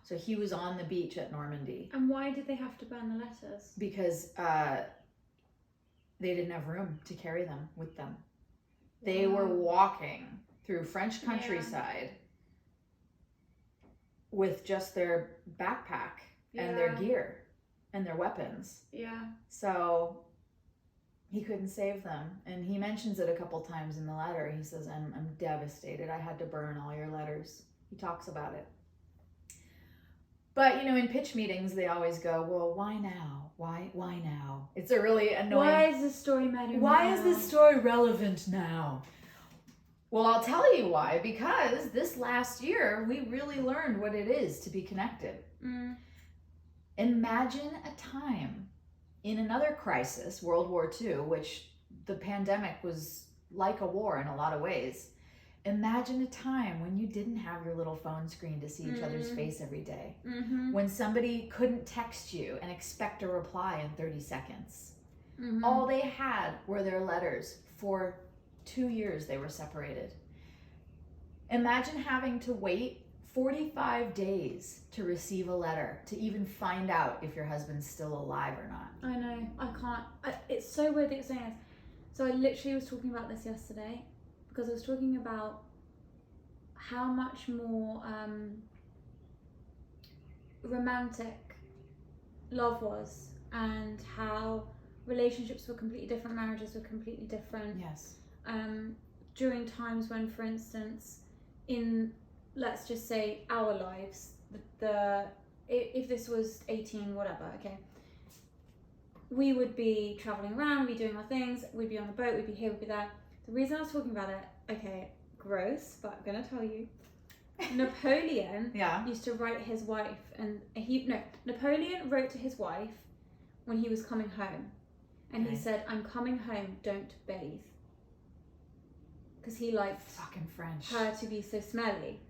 So he was on the beach at Normandy. And why did they have to burn the letters? Because they didn't have room to carry them with them. They were walking through French countryside with just their backpack and their gear and their weapons. Yeah. So he couldn't save them. And he mentions it a couple times in the letter. He says, I'm devastated. I had to burn all your letters. He talks about it. But, you know, in pitch meetings, they always go, well, why now? Why now? It's a really annoying... Why is this story matter now? Why is this story relevant now? Well, I'll tell you why. Because this last year, we really learned what it is to be connected. Imagine a time in another crisis, World War II, which the pandemic was like a war in a lot of ways. Imagine a time when you didn't have your little phone screen to see each other's face every day. When somebody couldn't text you and expect a reply in 30 seconds. All they had were their letters. For 2 years they were separated. Imagine having to wait 45 days to receive a letter, to even find out if your husband's still alive or not. I know, I can't. It's so weird that you're saying this. So I literally was talking about this yesterday, because I was talking about how much more romantic love was, and how relationships were completely different, marriages were completely different. Yes. During times when, for instance, in, let's just say, our lives, if this was 18, whatever, okay, we would be traveling around, we'd be doing our things, we'd be on a boat, we'd be here, we'd be there. The reason I was talking about it, okay, gross, but I'm gonna tell you. Napoleon used to write his wife, and Napoleon wrote to his wife when he was coming home, and he said, "I'm coming home, don't bathe," because he liked fucking French her to be so smelly.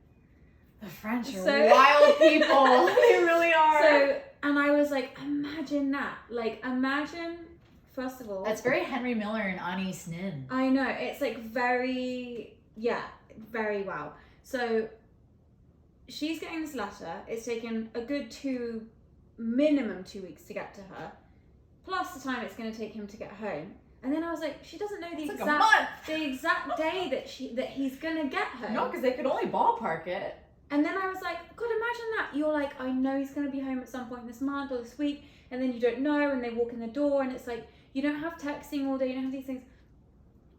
The French are wild people. They really are. So, and I was like, imagine that. Like, imagine, first of all, that's very Henry Miller and Annie Nin. I know, it's like very wow. So she's getting this letter. It's taken a good minimum 2 weeks to get to her, plus the time it's going to take him to get home. And then I was like, she doesn't know the exact day that he's going to get home. No, because they could only ballpark it. And then I was like, God, imagine that. You're like, I know he's going to be home at some point this month or this week, and then you don't know, and they walk in the door, and it's like, you don't have texting all day, you don't have these things.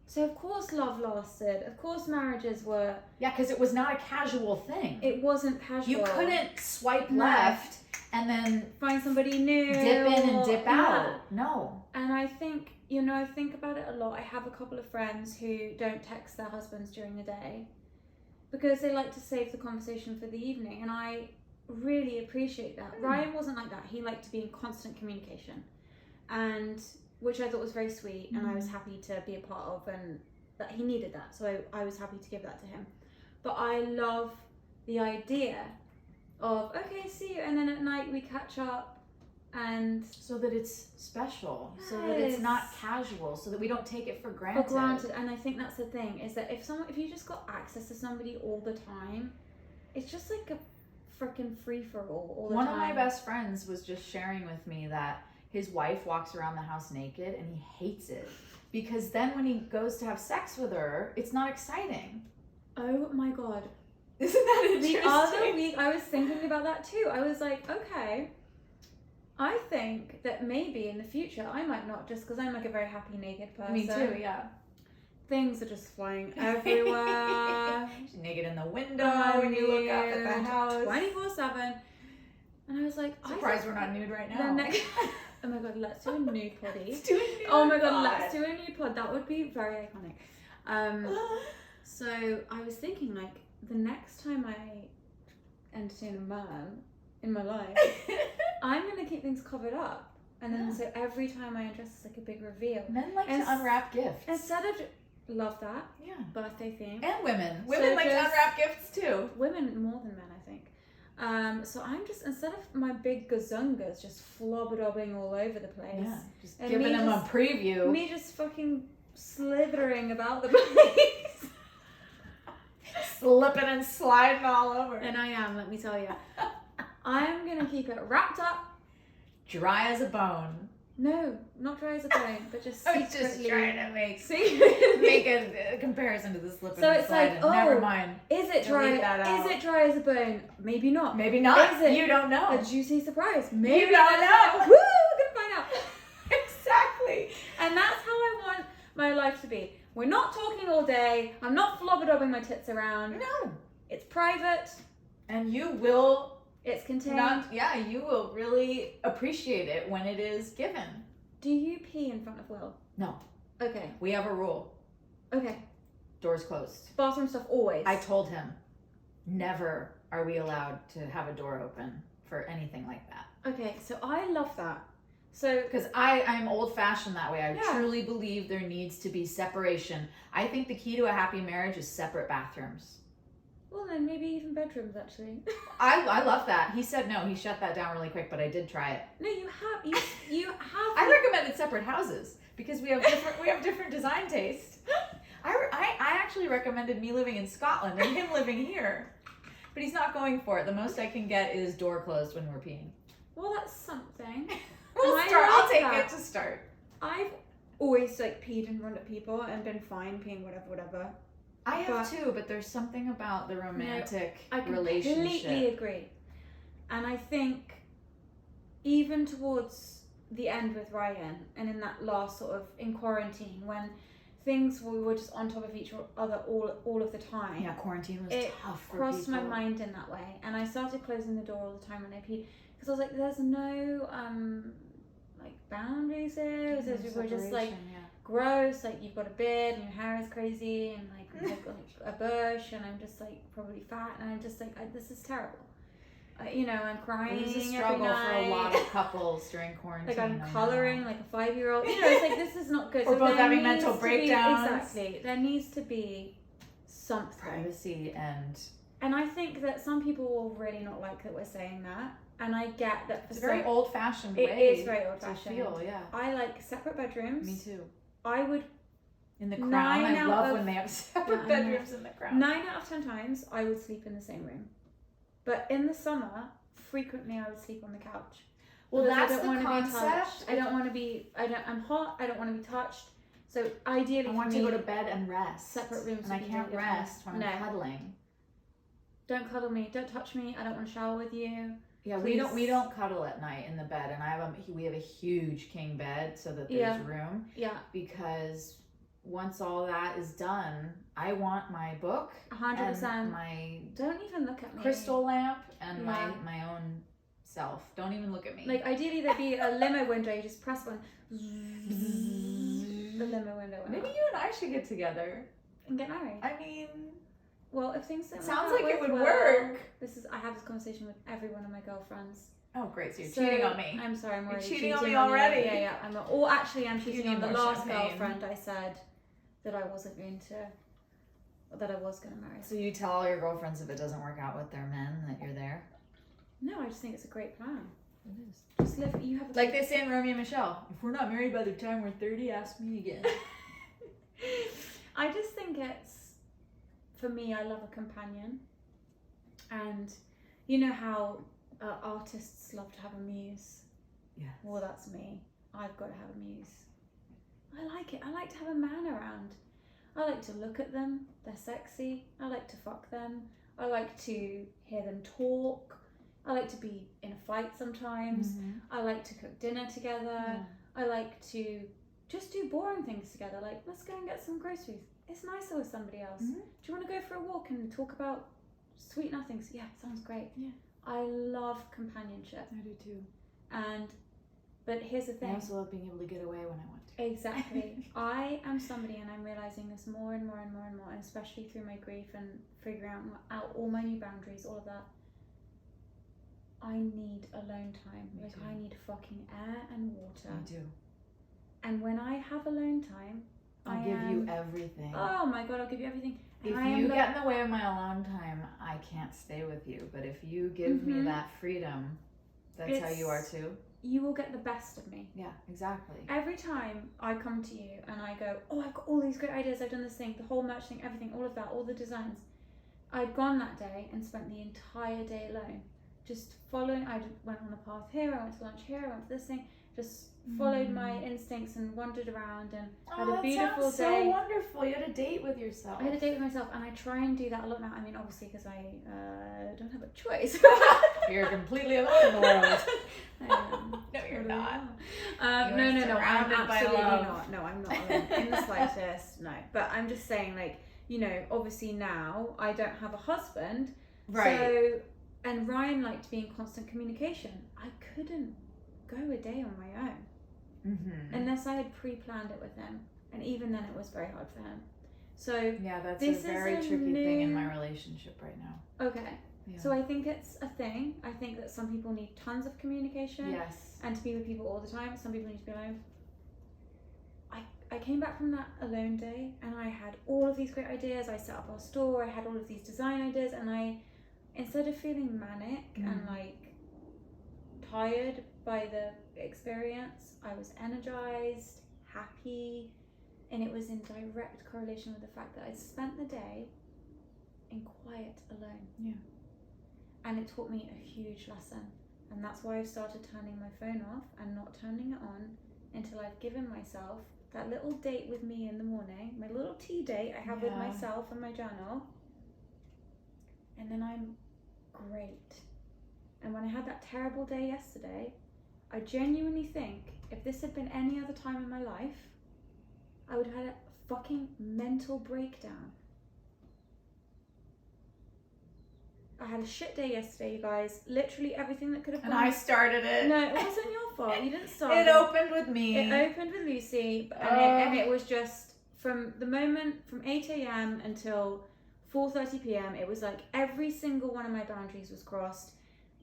So So of course love lasted. Of course marriages were... Yeah, because it was not a casual thing. It wasn't casual. You couldn't swipe left and then find somebody new. Dip in and dip out. Yeah. No. And I think, you know, I think about it a lot. I have a couple of friends who don't text their husbands during the day because they like to save the conversation for the evening. And I really appreciate that. Ryan wasn't like that. He liked to be in constant communication, and which I thought was very sweet, and I was happy to be a part of, and that he needed that. So I was happy to give that to him. But I love the idea of, okay, see you, and then at night we catch up. And so that it's special, so that it's not casual, so that we don't take it for granted. And I think that's the thing, is that if you just got access to somebody all the time, it's just like a freaking free-for-all all the time. One of my best friends was just sharing with me that his wife walks around the house naked and he hates it because then when he goes to have sex with her, it's not exciting. Oh my God. Isn't that interesting? The other week I was thinking about that too. I was like, okay, I think that maybe in the future I might not, just because I'm like a very happy naked person. Me too, yeah. Things are just flying everywhere. She's naked in the window when you look up at the house. 24/7. And I was like, surprised we're not nude right now. Oh my God, let's do a nude poddy. Let's do a nude Oh my God, pod. let's do a nude pod. That would be very iconic. So I was thinking, like, the next time I entertain a man in my life, I'm going to keep things covered up. And then so every time I undress, it's like a big reveal. Men like to unwrap gifts. Instead of... Love that. Yeah. Birthday theme. And women. Women like to unwrap gifts too. Women more than men, I think. So I'm just, instead of my big gazungas just flobber-dobbing all over the place. Yeah, just giving them a preview. Me just fucking slithering about the place. Slipping and sliding all over. And I am, let me tell you. I'm going to keep it wrapped up. Dry as a bone. No, not dry as a bone, but just I secretly. was just trying to make a comparison to the slip and so it's slide. like, oh, never mind. Is it dry? Is it dry as a bone? Maybe not. Maybe not. Is it you don't know. A juicy surprise? Maybe you don't know. Woo! We're gonna find out. Exactly. And that's how I want my life to be. We're not talking all day. I'm not flobber-dobbing my tits around. No. It's private. And you will. It's contained. You will really appreciate it when it is given. Do you pee in front of Will? No. Okay. We have a rule. Okay. Doors closed. Bathroom stuff always. I told him, never are we allowed to have a door open for anything like that. Okay, so I love that. So, because I'm old-fashioned that way. I truly believe there needs to be separation. I think the key to a happy marriage is separate bathrooms. Well, then maybe even bedrooms, actually. I love that. He said no. He shut that down really quick, but I did try it. No, you have. You have. I recommended separate houses because we have different design taste. I actually recommended me living in Scotland and him living here, but he's not going for it. The most I can get is door closed when we're peeing. Well, that's something. We'll start. I'll take it to start. I've always like peed in front of people and been fine peeing whatever. I have too, but there's something about the romantic relationship. I completely agree. And I think even towards the end with Ryan and in that last sort of in quarantine when we were just on top of each other all of the time. Yeah, quarantine was tough for crossed people. my mind in that way. And I started closing the door all the time when I peed because I was like, there's no like boundaries here. So we're just like gross, like you've got a beard and your hair is crazy and like a bush and I'm just like probably fat and I'm just like this is terrible. I'm crying It was a every struggle night. for a lot of couples during quarantine. Like I'm colouring like a 5-year-old. It's like this is not good. We're both having mental breakdowns. Exactly. There needs to be something. Privacy and I think that some people will really not like that we're saying that. And I get that it's a very old-fashioned way. It is very old-fashioned. To feel, yeah. I like separate bedrooms. Me too. I would... In the Crown, I love when they have separate bedrooms in the Crown. 9 out of 10 times, I would sleep in the same room. But in the summer, frequently I would sleep on the couch. Well, that's I don't the want to concept. be touched. I don't want to be... I'm hot. I don't want to be touched. So ideally I want to go to bed and rest. Separate rooms. And I can't rest when I'm cuddling. Don't cuddle me. Don't touch me. I don't want to shower with you. Yeah, please. we don't cuddle at night in the bed, and we have a huge king bed so that there's room. Yeah. Because once all that is done, I want my book 100%. and my don't even look at me. crystal lamp and my own self. Don't even look at me. Like ideally there'd be a limo window, you just press one. The limo window. Maybe you and I should get together and get married. I mean, well, if things don't sounds work like out it would well, work. I have this conversation with every one of my girlfriends. Oh, great! So you're cheating on me. I'm sorry, I'm already cheating on me already. Yeah. I'm cheating on the last girlfriend. I said that I wasn't going to, that I was going to marry. So you tell all your girlfriends if it doesn't work out with their men that you're there? No, I just think it's a great plan. It is. Just live. You have like they say in Romeo and Michelle. If we're not married by the time we're 30, ask me again. I just think it's, for me, I love a companion, and you know how artists love to have a muse. Yeah. Well, that's me. I've got to have a muse. I like it. I like to have a man around. I like to look at them. They're sexy. I like to fuck them. I like to hear them talk. I like to be in a fight sometimes. I like to cook dinner together. Yeah. I like to just do boring things together. Like, let's go and get some groceries. It's nicer with somebody else. Do you want to go for a walk and talk about sweet nothings? Yeah, sounds great. Yeah. I love companionship. I do too. But here's the thing. I also love being able to get away when I want to. Exactly. I am somebody, and I'm realizing this more and more and more and more, and especially through my grief and figuring out all my new boundaries, all of that. I need alone time. Me too. I need fucking air and water. Me too. And when I have alone time, I'll give you everything. Oh my god, I'll give you everything. If you get in the way of my alone time, I can't stay with you. But if you give me that freedom, that's how you are too. You will get the best of me. Yeah, exactly. Every time I come to you and I go, oh, I've got all these great ideas, I've done this thing, the whole merch thing, everything, all of that, all the designs. I'd gone that day and spent the entire day alone. Just following, I went on a path here, I went to lunch here, I went to this thing, just followed my instincts and wandered around and had a beautiful day. So wonderful. You had a date with yourself. I had a date with myself, and I try and do that a lot now. I mean, obviously, because I don't have a choice. You're completely alone in the world. No, you're not. No. I'm absolutely not. No, I'm not alone in the slightest. No, but I'm just saying, like, you know, obviously now I don't have a husband, right? So, and Ryan liked to be in constant communication. I couldn't go a day on my own unless I had pre-planned it with him, and even then it was very hard for him. So yeah, that's a very tricky thing in my relationship right now. Okay. Yeah. So I think it's a thing. I think that some people need tons of communication. Yes. And to be with people all the time. Some people need to be alone. I came back from that alone day and I had all of these great ideas. I set up our store. I had all of these design ideas, and I, instead of feeling manic and like tired by the experience, I was energized, happy, and it was in direct correlation with the fact that I'd spent the day in quiet alone. Yeah. And it taught me a huge lesson, and that's why I've started turning my phone off and not turning it on until I've given myself that little date with me in the morning, my little tea date I have with myself and my journal, and then I'm great. And when I had that terrible day yesterday, I genuinely think if this had been any other time in my life, I would have had a fucking mental breakdown. I had a shit day yesterday, you guys. Literally everything that could have gone. And I started it. No, it wasn't your fault. You didn't start it. It opened with me. It opened with Lucy, and it was just from the moment from 8 a.m. until 4:30 p.m. It was like every single one of my boundaries was crossed,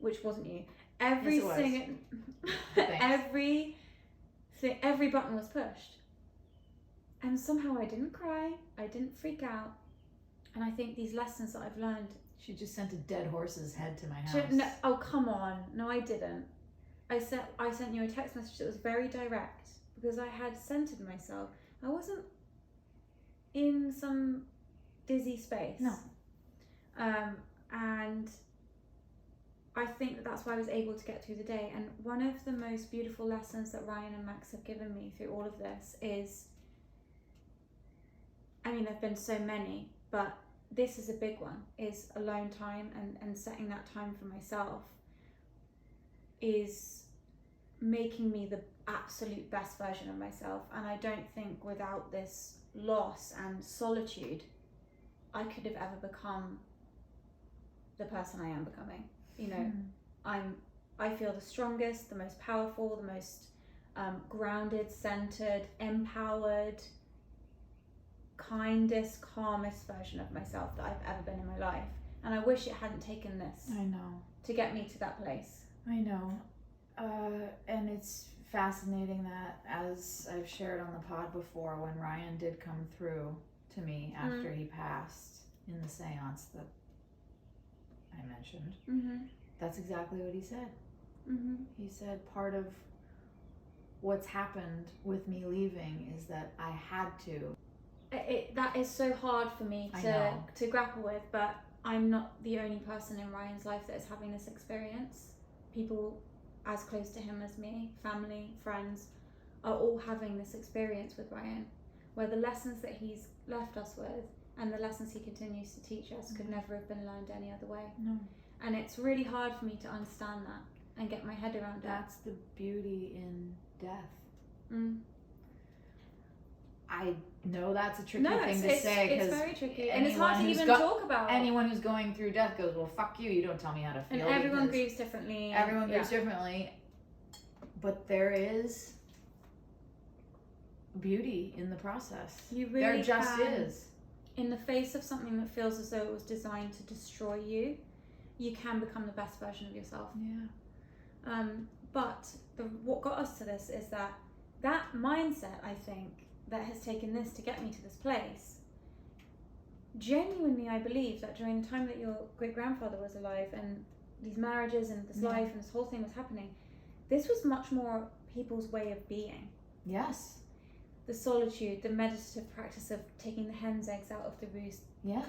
which wasn't you. Every button was pushed, and somehow I didn't cry. I didn't freak out, and I think these lessons that I've learned. She just sent a dead horse's head to my house. No, oh, come on. No, I didn't. I sent you a text message that was very direct because I had centered myself. I wasn't in some dizzy space. No. And I think that's why I was able to get through the day. And one of the most beautiful lessons that Ryan and Max have given me through all of this is, I mean, there've been so many, but this is a big one, is alone time and setting that time for myself is making me the absolute best version of myself. And I don't think without this loss and solitude I could have ever become the person I am becoming. You know, I feel the strongest, the most powerful, the most grounded, centered, empowered, kindest, calmest version of myself that I've ever been in my life. And I wish it hadn't taken this. I know. To get me to that place. I know. And it's fascinating that, as I've shared on the pod before, when Ryan did come through to me after he passed in the seance that I mentioned, that's exactly what he said. He said part of what's happened with me leaving is that I had to. That is so hard for me to grapple with, but I'm not the only person in Ryan's life that is having this experience. People as close to him as me, family, friends, are all having this experience with Ryan, where the lessons that he's left us with and the lessons he continues to teach us could never have been learned any other way. No. And it's really hard for me to understand that and get my head around it. That's the beauty in death. I know that's a tricky thing to say, because it's very tricky, and it's hard to even talk about. Anyone who's going through death goes, well, fuck you, you don't tell me how to feel. And everyone grieves differently. Everyone grieves differently. But there is beauty in the process. You really there just is. In the face of something that feels as though it was designed to destroy you, you can become the best version of yourself. Yeah. But what got us to this is that mindset, I think, that has taken this to get me to this place. Genuinely, I believe that during the time that your great-grandfather was alive and these marriages and this life and this whole thing was happening, this was much more people's way of being. Yes. The solitude, the meditative practice of taking the hen's eggs out of the roost. Yes.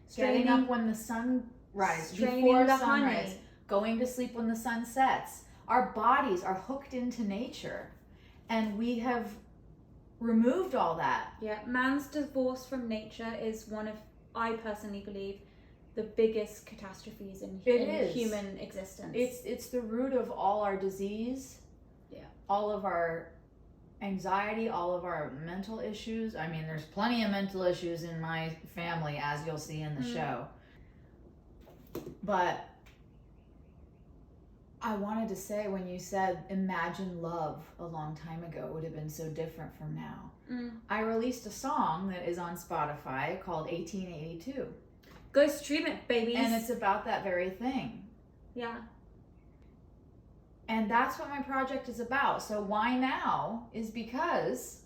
Straining Getting up when the sun rises, straining before the sunrise, honey. going to sleep when the sun sets. Our bodies are hooked into nature, and we have removed all that. Yeah, man's divorce from nature is one of, I personally believe, the biggest catastrophes in human existence. It's the root of all our disease. Yeah. All of our anxiety, all of our mental issues. I mean, there's plenty of mental issues in my family, as you'll see in the show. But I wanted to say, when you said imagine love a long time ago would have been so different from now. I released a song that is on Spotify called 1882. Go stream it, babies. And it's about that very thing. Yeah. And that's what my project is about. So why now is because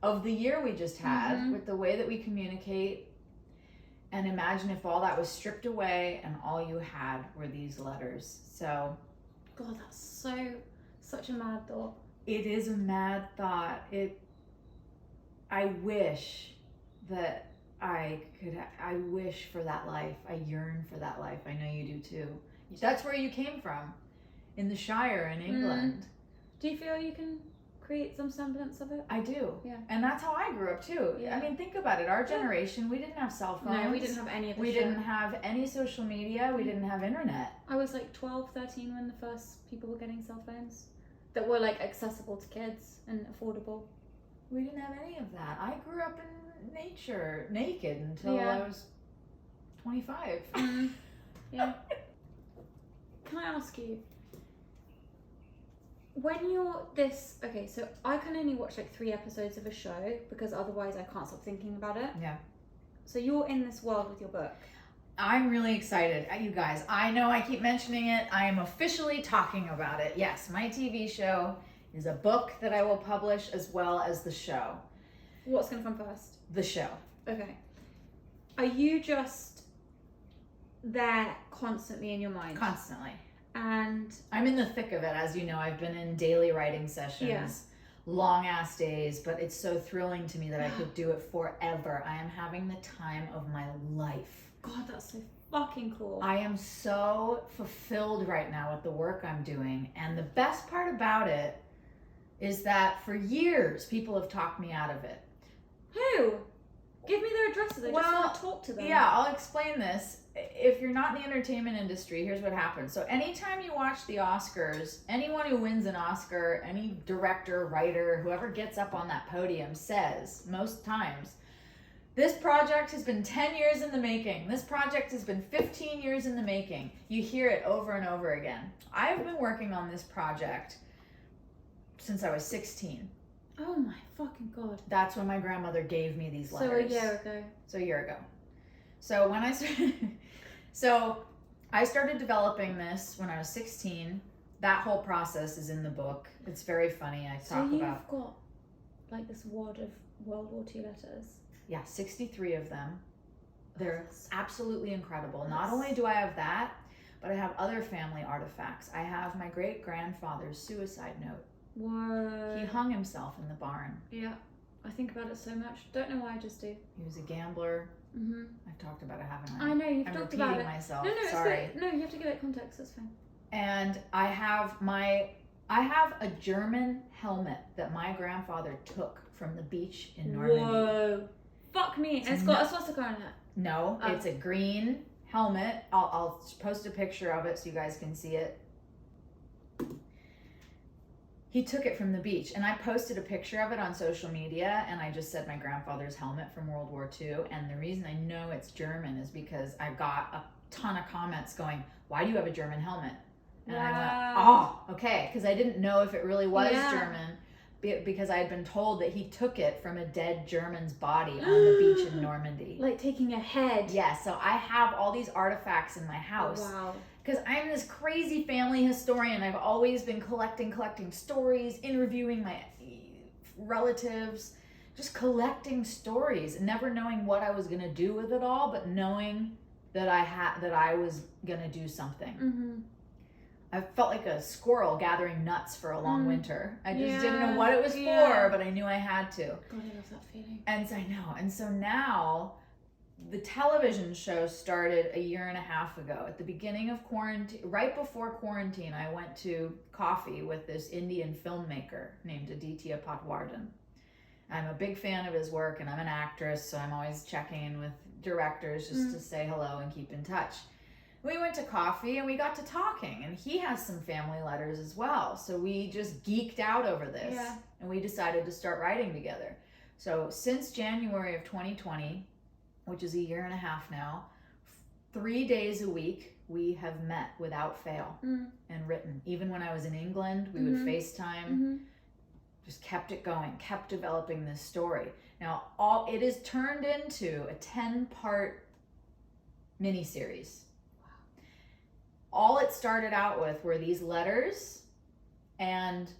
of the year we just had, with the way that we communicate. And imagine if all that was stripped away and all you had were these letters. So, God, that's such a mad thought. It is a mad thought. I wish that I wish for that life. I yearn for that life. I know you do too. That's where you came from, in the Shire in England. Do you feel you can create some semblance of it? I do. Yeah. And that's how I grew up too. Yeah. I mean, think about it. Our generation, we didn't have cell phones. No, we didn't have any of this We shit. didn't have any social media. We didn't have internet. I was like 12, 13 when the first people were getting cell phones that were like accessible to kids and affordable. We didn't have any of that. I grew up in nature, naked until I was 25. Yeah. Can I ask you, when you're okay, so I can only watch like 3 episodes of a show because otherwise I can't stop thinking about it. Yeah. So you're in this world with your book. I'm really excited. You guys, I know I keep mentioning it. I am officially talking about it. Yes, my TV show is a book that I will publish as well as the show. What's going to come first? The show. Okay. Are you just there constantly in your mind? Constantly. And I'm in the thick of it. As you know, I've been in daily writing sessions, long ass days, but it's so thrilling to me that I could do it forever. I am having the time of my life. God, that's so fucking cool. I am so fulfilled right now with the work I'm doing. And the best part about it is that for years, people have talked me out of it. Who? Give me their addresses. to them. Just want to talk to them. Yeah, I'll explain this. If you're not in the entertainment industry, here's what happens. So anytime you watch the Oscars, anyone who wins an Oscar, any director, writer, whoever gets up on that podium says, most times, this project has been 10 years in the making. This project has been 15 years in the making. You hear it over and over again. I've been working on this project since I was 16. Oh my fucking God. That's when my grandmother gave me these letters. So a year ago. So when I started devoleping this when I was 16. That whole process is in the book. It's very funny. I talk about. So you've got like this wad of World War II letters. Yeah, 63 of them. They're absolutely incredible. Not only do I have that, but I have other family artifacts. I have my great-grandfather's suicide note. Whoa. He hung himself in the barn. Yeah. I think about it so much. Don't know why, I just do. He was a gambler. Mm-hmm. I've talked about it, haven't I? I know, you've talked about it. I'm repeating myself. No, sorry. It's good. No, you have to give it context, that's fine. And I have a German helmet that my grandfather took from the beach in Normandy. Whoa. Fuck me. It's got a swastika on it. No, it's a green helmet. I'll post a picture of it so you guys can see it. He took it from the beach, and I posted a picture of it on social media, and I just said my grandfather's helmet from World War II. And the reason I know it's German is because I got a ton of comments going, "Why do you have a German helmet?" And I went, "Oh, okay," because I didn't know if it really was German. Because I had been told that he took it from a dead German's body on the beach in Normandy. Like taking a head. Yeah, so I have all these artifacts in my house. Wow. Because I'm this crazy family historian. I've always been collecting stories, interviewing my relatives, just collecting stories, never knowing what I was going to do with it all, but knowing that I was going to do something. Mm-hmm. I felt like a squirrel gathering nuts for a long winter. I just didn't know what it was for, but I knew I had to. God, I love that feeling. And so I know. And so now the television show started a year and a half ago. At the beginning of quarantine, right before quarantine, I went to coffee with this Indian filmmaker named Aditya Patwardhan. I'm a big fan of his work, and I'm an actress, so I'm always checking in with directors just to say hello and keep in touch. We went to coffee and we got to talking, and he has some family letters as well. So we just geeked out over this and we decided to start writing together. So since January of 2020, which is a year and a half now, 3 days a week we have met without fail and written. Even when I was in England, we would FaceTime, just kept it going, kept developing this story. Now it is turned into a 10-part miniseries. All it started out with were these letters and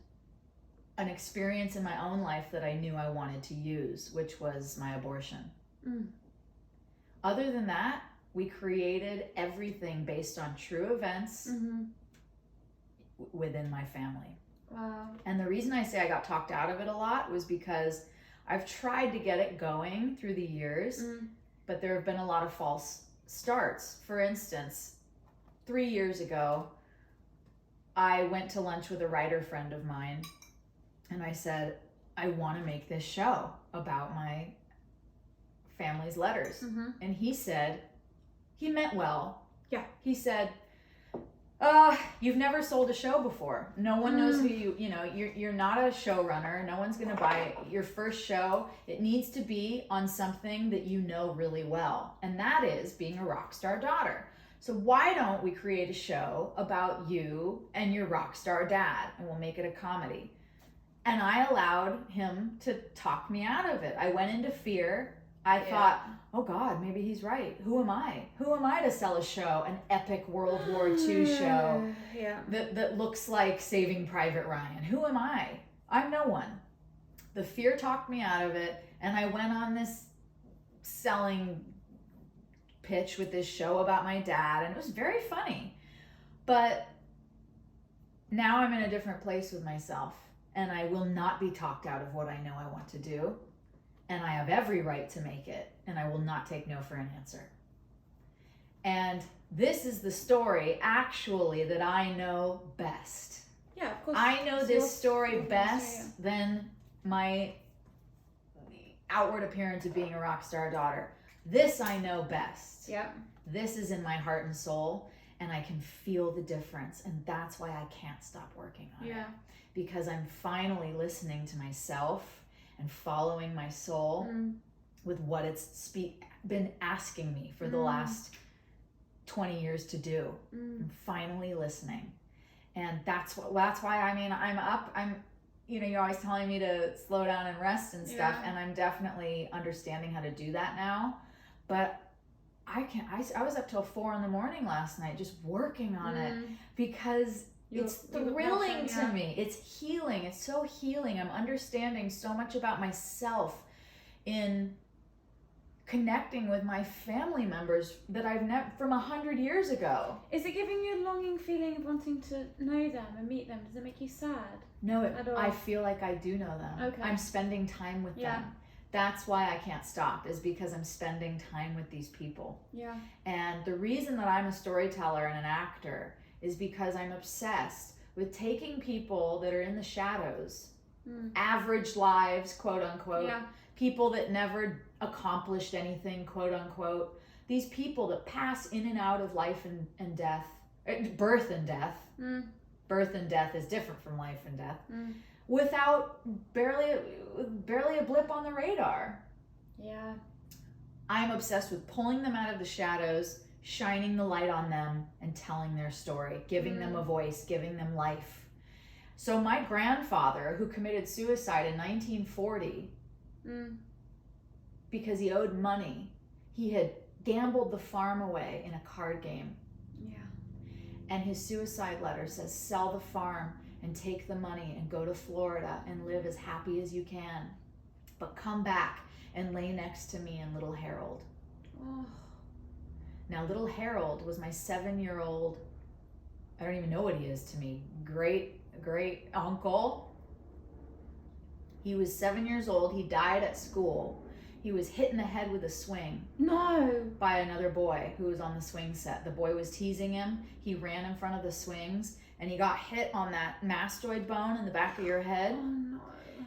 an experience in my own life that I knew I wanted to use, which was my abortion. Other than that, we created everything based on true events within my family. Wow. And the reason I say I got talked out of it a lot was because I've tried to get it going through the years, but there have been a lot of false starts. For instance, 3 years ago, I went to lunch with a writer friend of mine, and I said, I want to make this show about my family's letters. And he said, he meant well. Yeah. He said, you've never sold a show before. No one knows who you're not a showrunner. No one's going to buy your first show. It needs to be on something that you know really well. And that is being a rock star daughter. So why don't we create a show about you and your rock star dad, and we'll make it a comedy? And I allowed him to talk me out of it. I went into fear. I thought, oh God, maybe he's right. Who am I? Who am I to sell a show, an epic World War II show that looks like Saving Private Ryan? Who am I? I'm no one. The fear talked me out of it, and I went on this selling pitch with this show about my dad, and it was very funny. But now I'm in a different place with myself, and I will not be talked out of what I know I want to do, and I have every right to make it, and I will not take no for an answer. And this is the story actually that I know best. Yeah, of course. I know this story best than my outward appearance of being a rock star daughter. This I know best. Yeah. This is in my heart and soul, and I can feel the difference. And that's why I can't stop working on it. Because I'm finally listening to myself and following my soul with what it's been asking me for the last 20 years to do. I'm finally listening. And that's why, I mean, I'm up, you're always telling me to slow down and rest and stuff. And I'm definitely understanding how to do that now. But I was up till 4 a.m. last night just working on it because it's thrilling to me. It's healing. It's so healing. I'm understanding so much about myself in connecting with my family members that I've never from 100 years ago. Is it giving you a longing feeling of wanting to know them and meet them? Does it make you sad? No, I feel like I do know them. Okay. I'm spending time with them. That's why I can't stop, is because I'm spending time with these people. Yeah. And the reason that I'm a storyteller and an actor is because I'm obsessed with taking people that are in the shadows, average lives, quote unquote, people that never accomplished anything, quote unquote, these people that pass in and out of life and death, birth and death. Birth and death is different from life and death. Without barely a blip on the radar. Yeah. I'm obsessed with pulling them out of the shadows, shining the light on them, and telling their story, giving them a voice, giving them life. So my grandfather, who committed suicide in 1940, because he owed money, he had gambled the farm away in a card game. Yeah. And his suicide letter says, sell the farm and take the money and go to Florida and live as happy as you can. But come back and lay next to me and little Harold. Oh. Now, little Harold was my 7-year-old, I don't even know what he is to me, great uncle. He was 7 years old. He died at school. He was hit in the head with a swing. No. By another boy who was on the swing set. The boy was teasing him. He ran in front of the swings and he got hit on that mastoid bone in the back of your head. Oh no.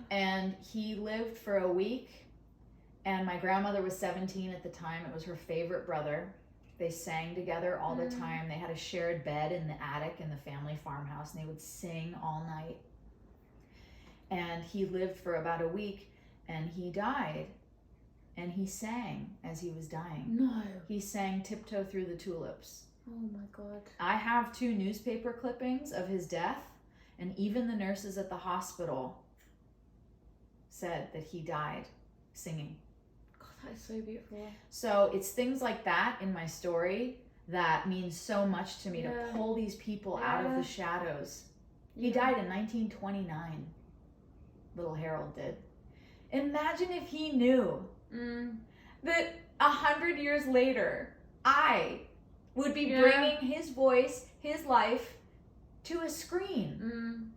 And he lived for a week. And my grandmother was 17 at the time. It was her favorite brother. They sang together all the time. They had a shared bed in the attic in the family farmhouse, and they would sing all night. And he lived for about a week, and he died. And he sang as he was dying. No. He sang Tiptoe Through the Tulips. Oh my God. I have 2 newspaper clippings of his death, and even the nurses at the hospital said that he died singing. God, that is so beautiful. So it's things like that in my story that means so much to me, to pull these people out of the shadows. He died in 1929. Little Harold did. Imagine if he knew that 100 years later, I would be bringing his voice, his life, to a screen.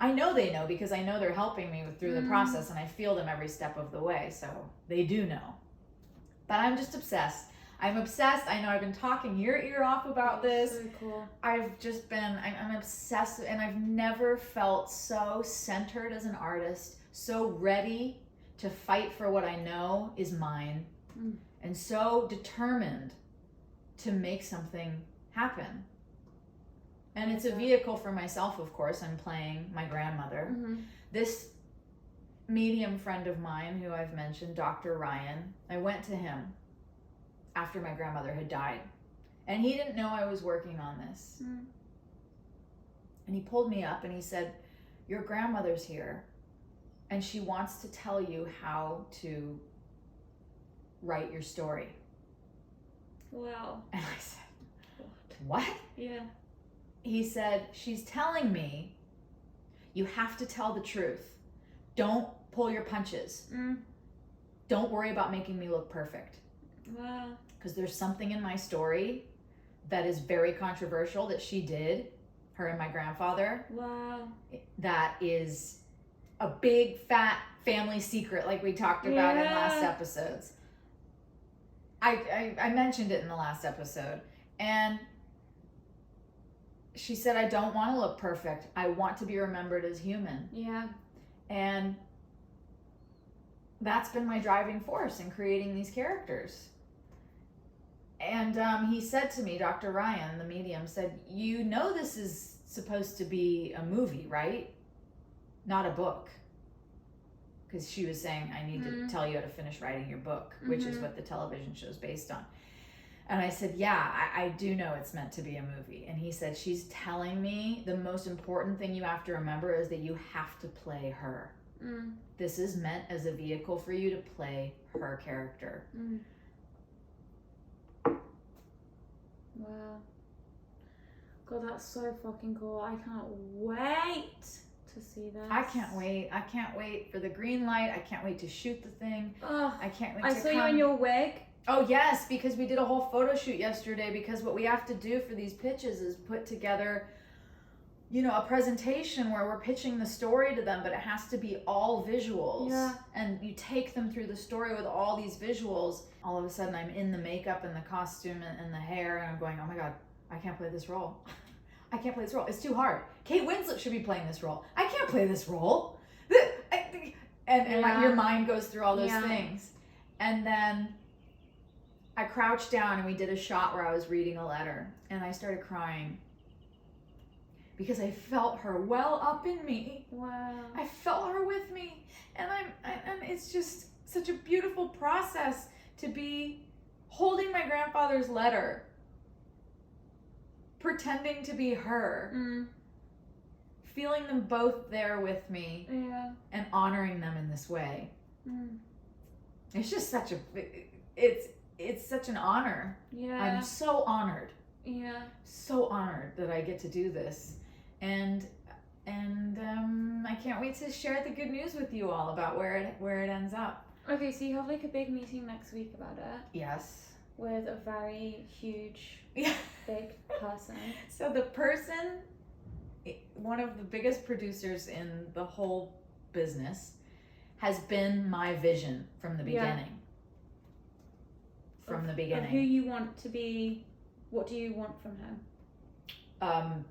I know they know, because I know they're helping me through the process, and I feel them every step of the way, so they do know. But I'm just obsessed. I'm obsessed. I know I've been talking your ear off about this. So cool. I'm obsessed, and I've never felt so centered as an artist, so ready to fight for what I know is mine, and so determined to make something happen. And it's a vehicle for myself, of course. I'm playing my grandmother. This medium friend of mine who I've mentioned, Dr. Ryan, I went to him after my grandmother had died, and he didn't know I was working on this. And he pulled me up and he said, your grandmother's here, and she wants to tell you how to write your story. Wow. And I said, what? Yeah. He said, she's telling me you have to tell the truth. Don't pull your punches. Don't worry about making me look perfect. Wow. Because there's something in my story that is very controversial that she did, her and my grandfather. Wow. That is a big fat family secret, like we talked about in last episodes. I mentioned it in the last episode, and she said, I don't want to look perfect. I want to be remembered as human. Yeah. And that's been my driving force in creating these characters. he said to me, Dr. Ryan, the medium, said, "You know this is supposed to be a movie, right? Not a book." Because she was saying, I need to tell you how to finish writing your book, which is what the television show is based on. And I said, yeah, I do know it's meant to be a movie. And he said, she's telling me the most important thing you have to remember is that you have to play her. This is meant as a vehicle for you to play her character. Wow. God, that's so fucking cool. I can't wait to see this. I can't wait. I can't wait for the green light. I can't wait to shoot the thing. Oh, I can't wait I to saw you in your wig. Oh, yes, because we did a whole photo shoot yesterday, because what we have to do for these pitches is put together, you know, a presentation where we're pitching the story to them, but it has to be all visuals. Yeah. And you take them through the story with all these visuals. All of a sudden, I'm in the makeup and the costume and the hair, and I'm going, oh my God, I can't play this role. I can't play this role. It's too hard. Kate Winslet should be playing this role. I can't play this role. Your mind goes through all those things. And then I crouched down and we did a shot where I was reading a letter, and I started crying because I felt her well up in me. Wow. I felt her with me, and it's just such a beautiful process to be holding my grandfather's letter, pretending to be her, feeling them both there with me, and honoring them in this way. It's just such it's such an honor. Yeah. I'm so honored. Yeah. So honored that I get to do this. And I can't wait to share the good news with you all about where it ends up. Okay, so you have like a big meeting next week about it. Yes. With a very huge, big person. So the person, one of the biggest producers in the whole business, has been my vision from the beginning. From the beginning. Of who you want to be, what do you want from him?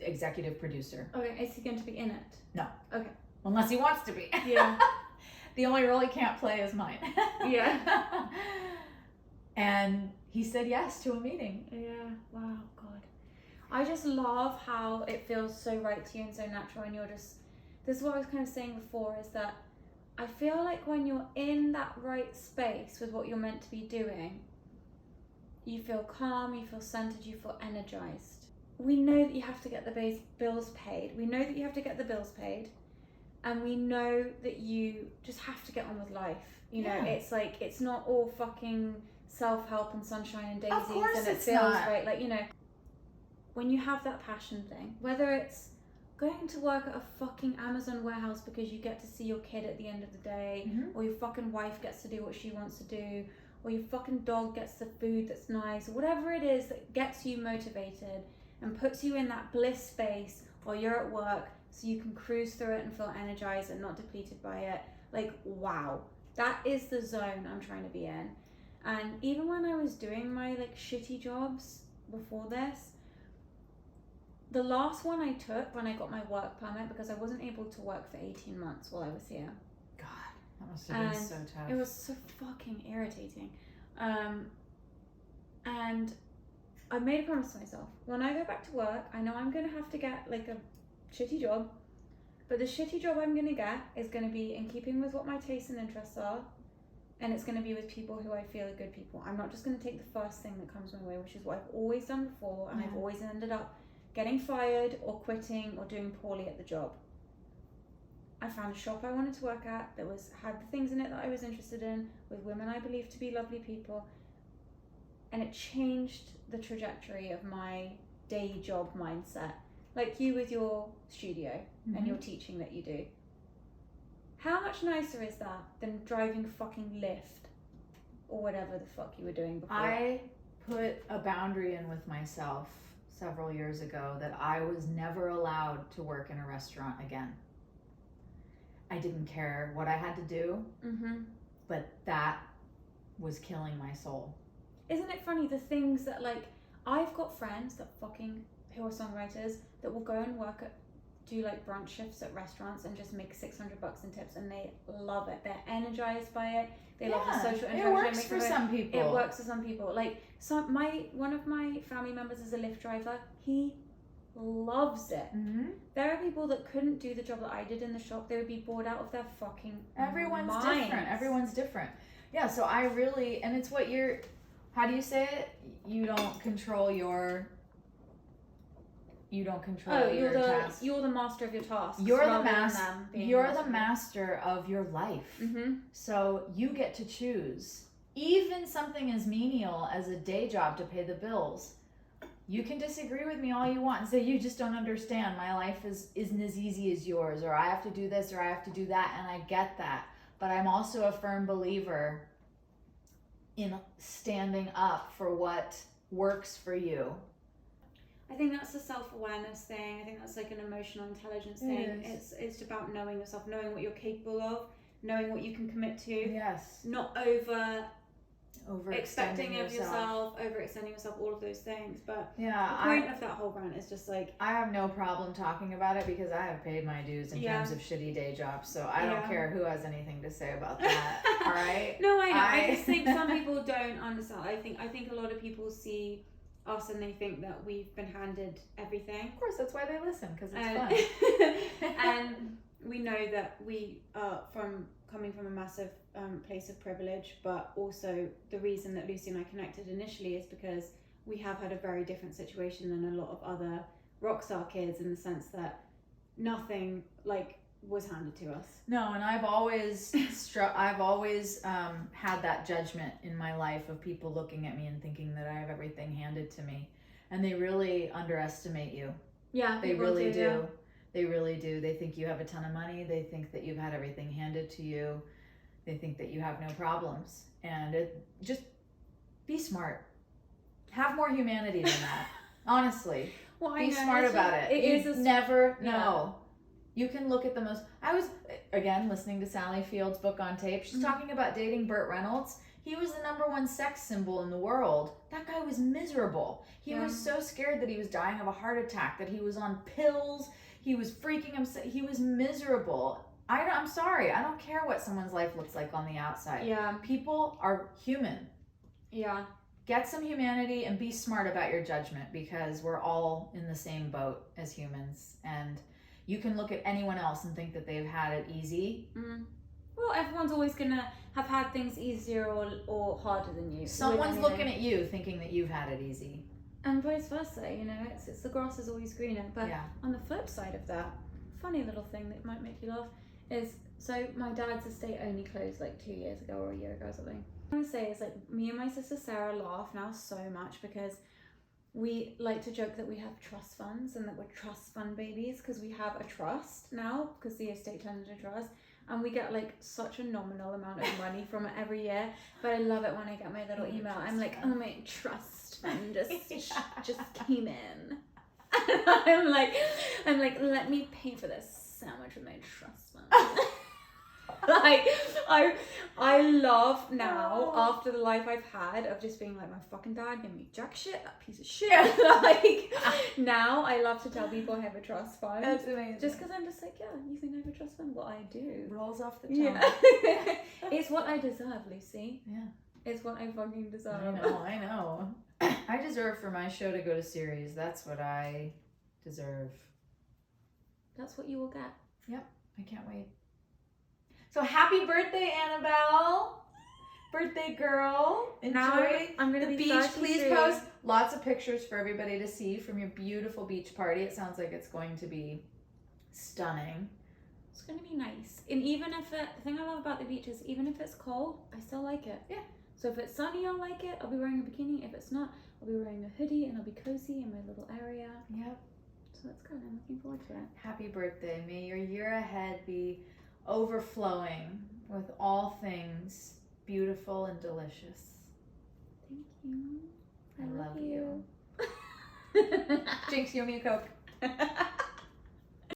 Executive producer. Okay, is he going to be in it? No. Okay. Unless he wants to be. Yeah. The only role he can't play is mine. Yeah. And he said yes to a meeting. Yeah. Wow, God. I just love how it feels so right to you and so natural, and you're just, this is what I was kind of saying before, is that I feel like when you're in that right space with what you're meant to be doing, you feel calm, you feel centered, you feel energized. We know that you have to get the bills paid. We know that you have to get the bills paid. And we know that you just have to get on with life. You know, it's like, it's not all fucking self-help and sunshine and daisies. Of course and it it's feels not. right. Like, you know, when you have that passion thing, whether it's going to work at a fucking Amazon warehouse because you get to see your kid at the end of the day, or your fucking wife gets to do what she wants to do, or your fucking dog gets the food that's nice, or whatever it is that gets you motivated and puts you in that bliss space while you're at work so you can cruise through it and feel energized and not depleted by it. Like, wow, that is the zone I'm trying to be in. And even when I was doing my like shitty jobs before this, the last one I took when I got my work permit, because I wasn't able to work for 18 months while I was here. God, that must have been so tough. It was so fucking irritating. And I made a promise to myself. When I go back to work, I know I'm going to have to get like a shitty job. But the shitty job I'm going to get is going to be in keeping with what my tastes and interests are. And it's going to be with people who I feel are good people. I'm not just going to take the first thing that comes my way, which is what I've always done before. And I've always ended up getting fired or quitting or doing poorly at the job. I found a shop I wanted to work at that had the things in it that I was interested in, with women I believe to be lovely people, and it changed the trajectory of my day job mindset. Like you with your studio and your teaching that you do. How much nicer is that than driving fucking Lyft or whatever the fuck you were doing before? I put a boundary in with myself several years ago that I was never allowed to work in a restaurant again. I didn't care what I had to do, but that was killing my soul. Isn't it funny, the things that, like, I've got friends that who are songwriters that will go and work at do like brunch shifts at restaurants and just make $600 in tips, and they love it. They're energized by it. They love the social interaction. It works for some people. It works for some people. Like one of my family members is a Lyft driver. He loves it. Mm-hmm. There are people that couldn't do the job that I did in the shop. They would be bored out of their fucking Everyone's minds. different. Everyone's different. Yeah, so I really, and it's what you're, how do you say it? You don't control your task. You're the master of your task. You're the master of your life. Mm-hmm. So you get to choose. Even something as menial as a day job to pay the bills. You can disagree with me all you want and say you just don't understand. My life isn't as easy as yours, or I have to do this or I have to do that, and I get that. But I'm also a firm believer in standing up for what works for you. I think that's a self-awareness thing. I think that's like an emotional intelligence thing. It's about knowing yourself, knowing what you're capable of, knowing what you can commit to. Yes. Not expecting of yourself, overextending yourself, all of those things. But the point of that whole rant is just like, I have no problem talking about it because I have paid my dues in terms of shitty day jobs, so I don't care who has anything to say about that. All right? No, I know. I just think some people don't understand. I think a lot of people see us and they think that we've been handed everything. Of course, that's why they listen, because it's fun. And we know that we are coming from a massive place of privilege, but also the reason that Lucy and I connected initially is because we have had a very different situation than a lot of other rock star kids, in the sense that nothing like was handed to us. No, and I've always had that judgment in my life of people looking at me and thinking that I have everything handed to me, and they really underestimate you. Yeah, they really do. Yeah. They really do. They think you have a ton of money. They think that you've had everything handed to you. They think that you have no problems. And just be smart. Have more humanity than that. Honestly. Well, be smart about it. You never know. You can look at the most... I was, again, listening to Sally Field's book on tape. She's talking about dating Burt Reynolds. He was the #1 sex symbol in the world. That guy was miserable. He was so scared that he was dying of a heart attack, that he was on pills. He was freaking himself. He was miserable. I'm sorry. I don't care what someone's life looks like on the outside. Yeah. People are human. Yeah. Get some humanity and be smart about your judgment, because we're all in the same boat as humans. And you can look at anyone else and think that they've had it easy. Mm. Well, everyone's always going to have had things easier or harder than you. Someone's looking at you thinking that you've had it easy. And vice versa, it's the grass is always greener. But on the flip side of that, funny little thing that might make you laugh is, so my dad's estate only closed like 2 years ago or a year ago or something. What I want to say is, like, me and my sister Sarah laugh now so much because we like to joke that we have trust funds and that we're trust fund babies, because we have a trust now because the estate turned into a trust. And we get like such a nominal amount of money from it every year. But I love it when I get my little email. I'm like, oh, my trust fund just came in. And I'm like, let me pay for this sandwich with my trust fund. Like, I love now, after the life I've had of just being like, my fucking dad gave me jack shit, that piece of shit. Like, now I love to tell people I have a trust fund. That's amazing. Just because I'm just like, yeah, you think I have a trust fund? Well, I do. Rolls off the tongue. Yeah. It's what I deserve, Lucy. Yeah. It's what I fucking deserve. I know. I deserve for my show to go to series. That's what I deserve. That's what you will get. Yep. I can't wait. So happy birthday, Annabelle. Birthday girl. Enjoy I'm gonna the be beach. 33. Please post lots of pictures for everybody to see from your beautiful beach party. It sounds like it's going to be stunning. It's going to be nice. And even if the thing I love about the beach is, even if it's cold, I still like it. Yeah. So if it's sunny, I'll like it. I'll be wearing a bikini. If it's not, I'll be wearing a hoodie and I'll be cozy in my little area. Yep. So that's good. I'm looking forward to it. Happy birthday. May your year ahead be overflowing with all things beautiful and delicious. Thank you. I love you. Jinx, you owe me a Coke.